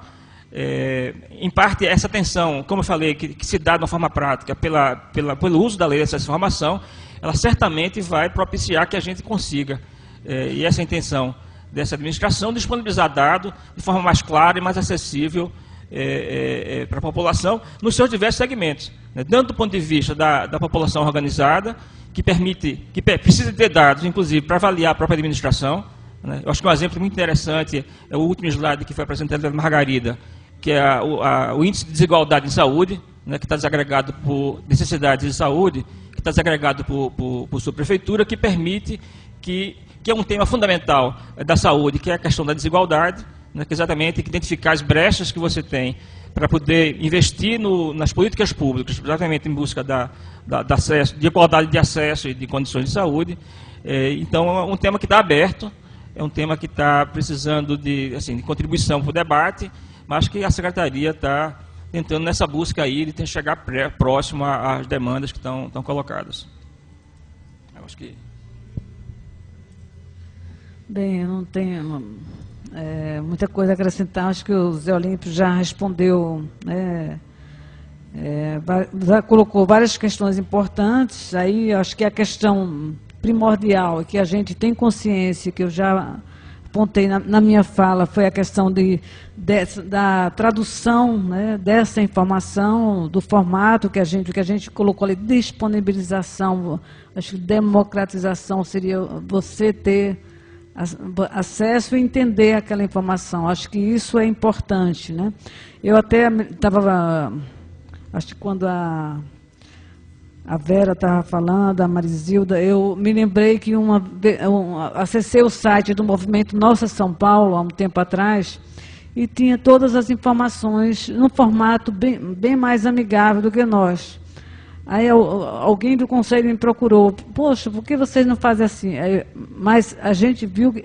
S13: Em parte, essa tensão, como eu falei, que se dá de uma forma prática pelo uso da lei dessa informação, ela certamente vai propiciar que a gente consiga, e essa é a intenção dessa administração, disponibilizar dados de forma mais clara e mais acessível para a população nos seus diversos segmentos, né? Tanto do ponto de vista da população organizada, que precisa ter dados, inclusive, para avaliar a própria administração, né? Eu acho que um exemplo muito interessante é o último slide que foi apresentado pela Margarida, que é o índice de desigualdade em saúde, né, que está desagregado por necessidades de saúde, que está desagregado por sua prefeitura, que permite que é um tema fundamental da saúde, que é a questão da desigualdade, né, que exatamente identificar as brechas que você tem para poder investir nas políticas públicas, exatamente em busca de igualdade de acesso e de condições de saúde. Então, é um tema que está aberto, é um tema que está precisando de contribuição para o debate, mas que a Secretaria está tentando nessa busca aí de chegar próximo às demandas que estão colocadas. Eu acho que...
S4: Bem, eu não tenho muita coisa a acrescentar, acho que o Zé Olímpio já respondeu, já colocou várias questões importantes, aí acho que a questão primordial, que a gente tem consciência, que eu já apontei na minha fala, foi a questão da tradução, né, dessa informação, do formato que a gente colocou ali, disponibilização, acho que democratização seria você ter acesso e entender aquela informação. Acho que isso é importante, né? Eu até estava, acho que quando a Vera estava falando, a Marizilda, eu me lembrei que acessei o site do Movimento Nossa São Paulo, há um tempo atrás, e tinha todas as informações num formato bem mais amigável do que nós. Aí alguém do Conselho me procurou, poxa, por que vocês não fazem assim? Mas a gente viu que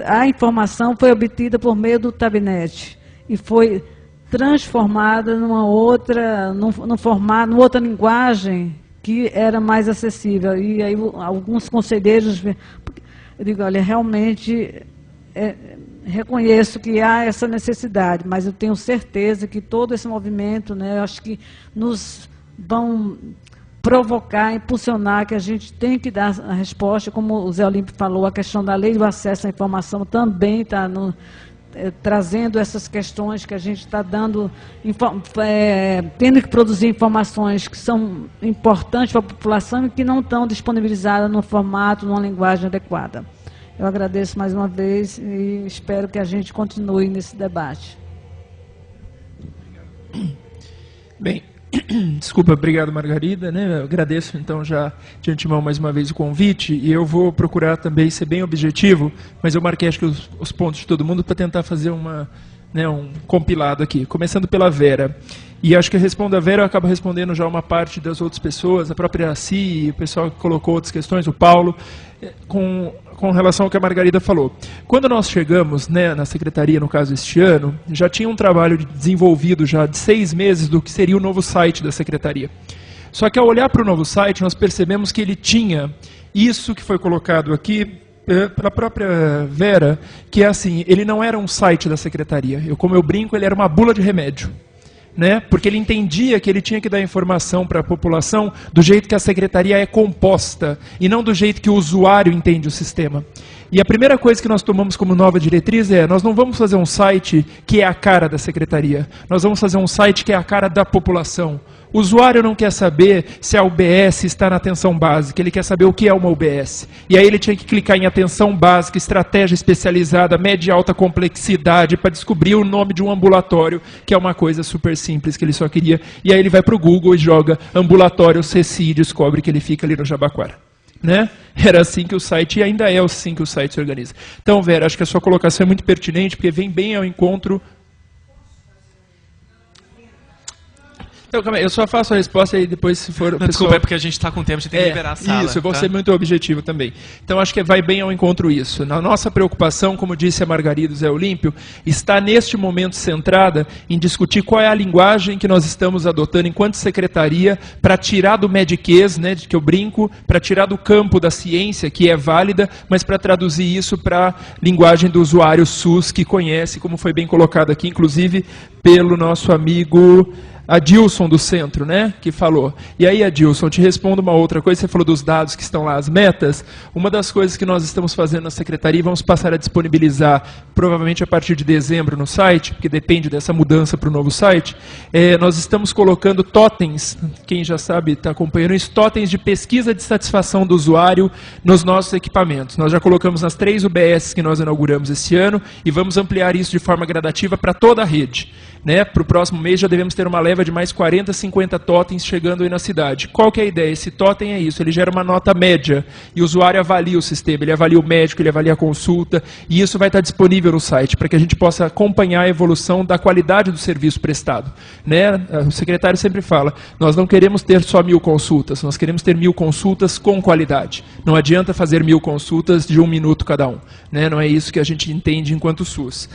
S4: a informação foi obtida por meio do Tabnet e foi transformada numa outra linguagem que era mais acessível. E aí alguns conselheiros, eu digo, olha, realmente reconheço que há essa necessidade, mas eu tenho certeza que todo esse movimento, né, eu acho que nos vão provocar, impulsionar, que a gente tem que dar a resposta, como o Zé Olímpio falou, a questão da lei do acesso à informação também está trazendo essas questões que a gente está dando, tendo que produzir informações que são importantes para a população e que não estão disponibilizadas no formato, numa linguagem adequada. Eu agradeço mais uma vez e espero que a gente continue nesse debate.
S3: Bem, desculpa, obrigado, Margarida, né? Eu agradeço, então, já de antemão mais uma vez o convite, e eu vou procurar também ser bem objetivo, mas eu marquei, acho que os pontos de todo mundo para tentar fazer um compilado aqui, começando pela Vera. E acho que eu respondo a Vera, eu acabo respondendo já uma parte das outras pessoas, a própria CI, o pessoal que colocou outras questões, o Paulo, com relação ao que a Margarida falou. Quando nós chegamos, né, na Secretaria, no caso este ano, já tinha um trabalho desenvolvido já de 6 meses do que seria o novo site da Secretaria. Só que ao olhar para o novo site, nós percebemos que ele tinha isso que foi colocado aqui pela própria Vera, que é assim, ele não era um site da Secretaria. Como eu brinco, ele era uma bula de remédio. Né? Porque ele entendia que ele tinha que dar informação para a população do jeito que a Secretaria é composta, e não do jeito que o usuário entende o sistema. E a primeira coisa que nós tomamos como nova diretriz é: nós não vamos fazer um site que é a cara da secretaria, nós vamos fazer um site que é a cara da população. O usuário não quer saber se a UBS está na atenção básica, ele quer saber o que é uma UBS. E aí ele tinha que clicar em atenção básica, estratégia especializada, média e alta complexidade, para descobrir o nome de um ambulatório, que é uma coisa super simples que ele só queria. E aí ele vai para o Google e joga ambulatório CECI e descobre que ele fica ali no Jabaquara. Né? Era assim que o site, e ainda é assim que o site se organiza. Então, Vera, acho que a sua colocação é muito pertinente, porque vem bem ao encontro. Então, calma aí, eu só faço a resposta e depois, se for...
S2: Não, desculpa, é porque a gente está com tempo, a gente tem que liberar a sala.
S3: Isso, eu vou ser muito objetivo também. Então, acho que vai bem ao encontro isso. Na nossa preocupação, como disse a Margarida Zé Olímpio, está neste momento centrada em discutir qual é a linguagem que nós estamos adotando enquanto secretaria para tirar do mediquês, né, que eu brinco, para tirar do campo da ciência, que é válida, mas para traduzir isso para a linguagem do usuário SUS, que conhece, como foi bem colocado aqui, inclusive pelo nosso amigo Adilson do Centro, né, que falou. E aí, Adilson, eu te respondo uma outra coisa. Você falou dos dados que estão lá, as metas. Uma das coisas que nós estamos fazendo na secretaria, e vamos passar a disponibilizar provavelmente a partir de dezembro no site, porque depende dessa mudança para o novo site, nós estamos colocando totens, quem já sabe está acompanhando isso, totens de pesquisa de satisfação do usuário nos nossos equipamentos. Nós já colocamos nas 3 UBS que nós inauguramos esse ano e vamos ampliar isso de forma gradativa para toda a rede. Né? Para o próximo mês já devemos ter uma leva de mais 40, 50 totens chegando aí na cidade. Qual que é a ideia? Esse totem é isso, ele gera uma nota média e o usuário avalia o sistema, ele avalia o médico, ele avalia a consulta, e isso vai estar disponível no site para que a gente possa acompanhar a evolução da qualidade do serviço prestado. Né? O secretário sempre fala, nós não queremos ter só 1000 consultas, nós queremos ter 1000 consultas com qualidade. Não adianta fazer 1000 consultas de 1 minuto cada um. Né? Não é isso que a gente entende enquanto SUS.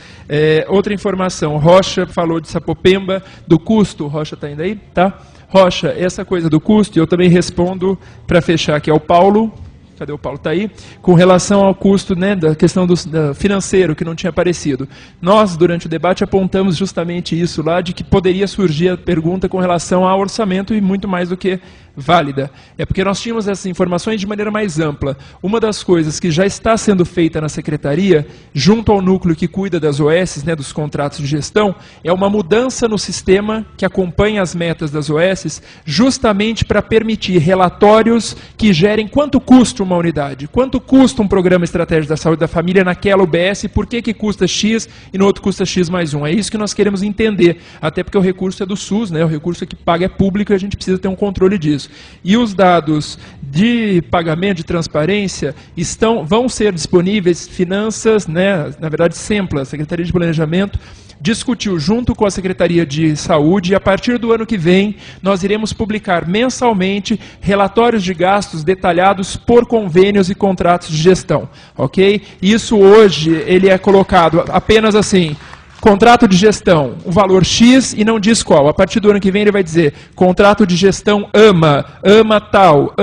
S3: Outra informação, Rocha falou de Sapopemba, do custo. Rocha está indo aí? Tá? Rocha, essa coisa do custo, eu também respondo para fechar aqui ao Paulo. Cadê o Paulo? Está aí. Com relação ao custo, né, da questão do financeiro, que não tinha aparecido. Nós, durante o debate, apontamos justamente isso lá, de que poderia surgir a pergunta com relação ao orçamento e muito mais do que válida. É porque nós tínhamos essas informações de maneira mais ampla. Uma das coisas que já está sendo feita na secretaria, junto ao núcleo que cuida das OS, né, dos contratos de gestão, é uma mudança no sistema que acompanha as metas das OS, justamente para permitir relatórios que gerem quanto custa uma unidade, quanto custa um programa estratégico da saúde da família naquela UBS, por que custa X e no outro custa X mais 1. É isso que nós queremos entender, até porque o recurso é do SUS, né, o recurso que paga é público e a gente precisa ter um controle disso. E os dados de pagamento, de transparência, vão ser disponíveis, finanças, né, na verdade, SEMPLA, Secretaria de Planejamento, discutiu junto com a Secretaria de Saúde, e a partir do ano que vem nós iremos publicar mensalmente relatórios de gastos detalhados por convênios e contratos de gestão. Ok? Isso hoje ele é colocado apenas assim, contrato de gestão, um valor X e não diz qual. A partir do ano que vem ele vai dizer, contrato de gestão ama tal,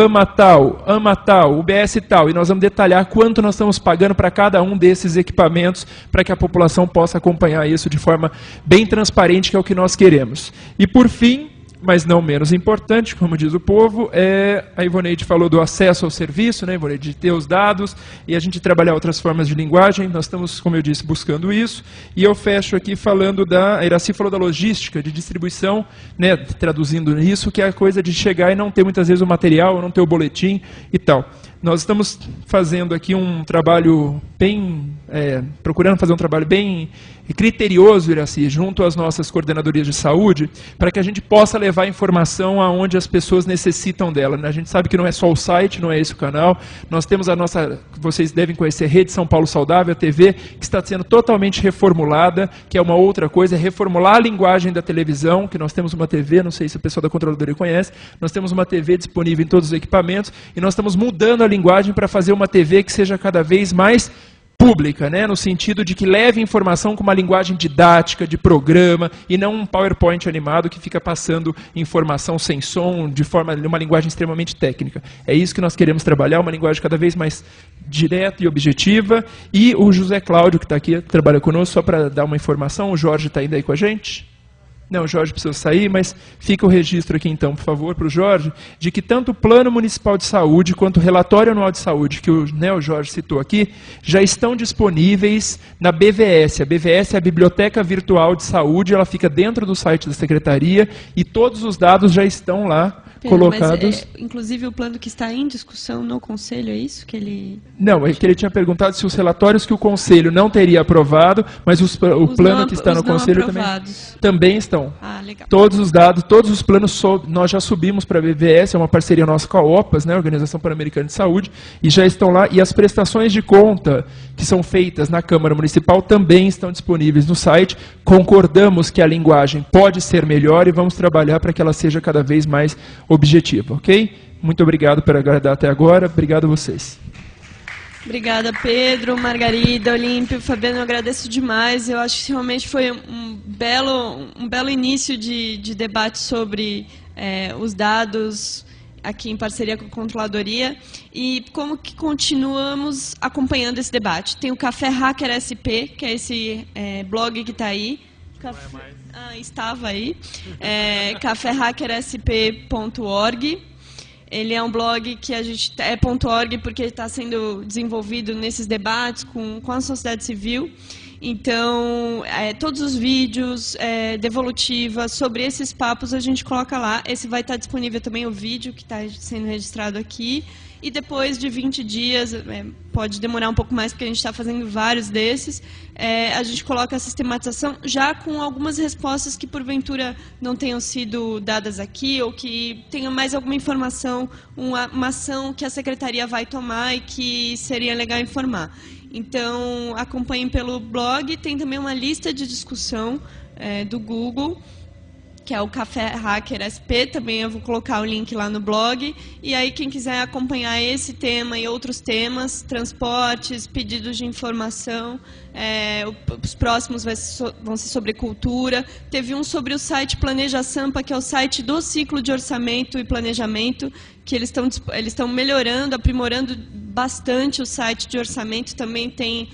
S3: UBS tal. E nós vamos detalhar quanto nós estamos pagando para cada um desses equipamentos, para que a população possa acompanhar isso de forma bem transparente, que é o que nós queremos. E por fim, mas não menos importante, como diz o povo, a Ivoneide falou do acesso ao serviço, né, Ivoneide, de ter os dados e a gente trabalhar outras formas de linguagem. Nós estamos, como eu disse, buscando isso. E eu fecho aqui falando a Iraci falou da logística, de distribuição, né, traduzindo isso, que é a coisa de chegar e não ter muitas vezes o material, não ter o boletim e tal. Nós estamos fazendo aqui um trabalho bem, procurando fazer um trabalho bem criterioso, Iraci, junto às nossas coordenadorias de saúde, para que a gente possa levar informação aonde as pessoas necessitam dela. A gente sabe que não é só o site, não é esse o canal. Nós temos a nossa, vocês devem conhecer, Rede São Paulo Saudável, a TV, que está sendo totalmente reformulada, que é uma outra coisa, reformular a linguagem da televisão, que nós temos uma TV, não sei se o pessoal da controladoria conhece, nós temos uma TV disponível em todos os equipamentos, e nós estamos mudando a linguagem para fazer uma TV que seja cada vez mais pública, né, no sentido de que leve informação com uma linguagem didática, de programa, e não um PowerPoint animado que fica passando informação sem som, de uma linguagem extremamente técnica. É isso que nós queremos trabalhar, uma linguagem cada vez mais direta e objetiva. E o José Cláudio, que está aqui, trabalha conosco, só para dar uma informação, o Jorge está ainda aí com a gente? Não, o Jorge precisou sair, mas fica o registro aqui então, por favor, para o Jorge, de que tanto o Plano Municipal de Saúde quanto o Relatório Anual de Saúde, que o Jorge citou aqui, já estão disponíveis na BVS. A BVS é a Biblioteca Virtual de Saúde, ela fica dentro do site da Secretaria e todos os dados já estão lá colocados.
S1: Mas, inclusive o plano que está em discussão no Conselho, é isso que ele...
S3: Não, é que ele tinha perguntado se os relatórios que o Conselho não teria aprovado, mas o plano que está no Conselho também estão.
S1: Ah, legal.
S3: Todos os dados, todos os planos, nós já subimos para a BVS, é uma parceria nossa com a OPAS, né, Organização Pan-Americana de Saúde, e já estão lá. E as prestações de conta que são feitas na Câmara Municipal também estão disponíveis no site. Concordamos que a linguagem pode ser melhor e vamos trabalhar para que ela seja cada vez mais objetiva, ok? Muito obrigado por agradar até agora. Obrigado a vocês.
S1: Obrigada, Pedro, Margarida, Olímpio, Fabiano, eu agradeço demais. Eu acho que realmente foi um belo início de debate sobre os dados aqui em parceria com a Controladoria e como que continuamos acompanhando esse debate. Tem o Café Hacker SP, que é esse blog que está aí. Estava aí. caféhackersp.org. Ele é um blog que a gente é .org porque está sendo desenvolvido nesses debates com a sociedade civil. Então, todos os vídeos, devolutivas sobre esses papos a gente coloca lá. Esse vai estar disponível também o vídeo que está sendo registrado aqui. E depois de 20 dias, pode demorar um pouco mais porque a gente está fazendo vários desses, a gente coloca a sistematização já com algumas respostas que porventura não tenham sido dadas aqui ou que tenham mais alguma informação, uma ação que a Secretaria vai tomar e que seria legal informar. Então, acompanhem pelo blog, tem também uma lista de discussão do Google, que é o Café Hacker SP, também eu vou colocar o link lá no blog, e aí quem quiser acompanhar esse tema e outros temas, transportes, pedidos de informação, os próximos vão ser sobre cultura. Teve um sobre o site Planeja Sampa, que é o site do ciclo de orçamento e planejamento, que eles estão melhorando, aprimorando bastante o site de orçamento, também tem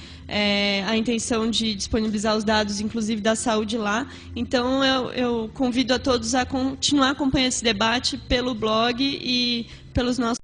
S1: a intenção de disponibilizar os dados, inclusive da saúde lá. Então, eu convido a todos a continuar acompanhando esse debate pelo blog e pelos nossos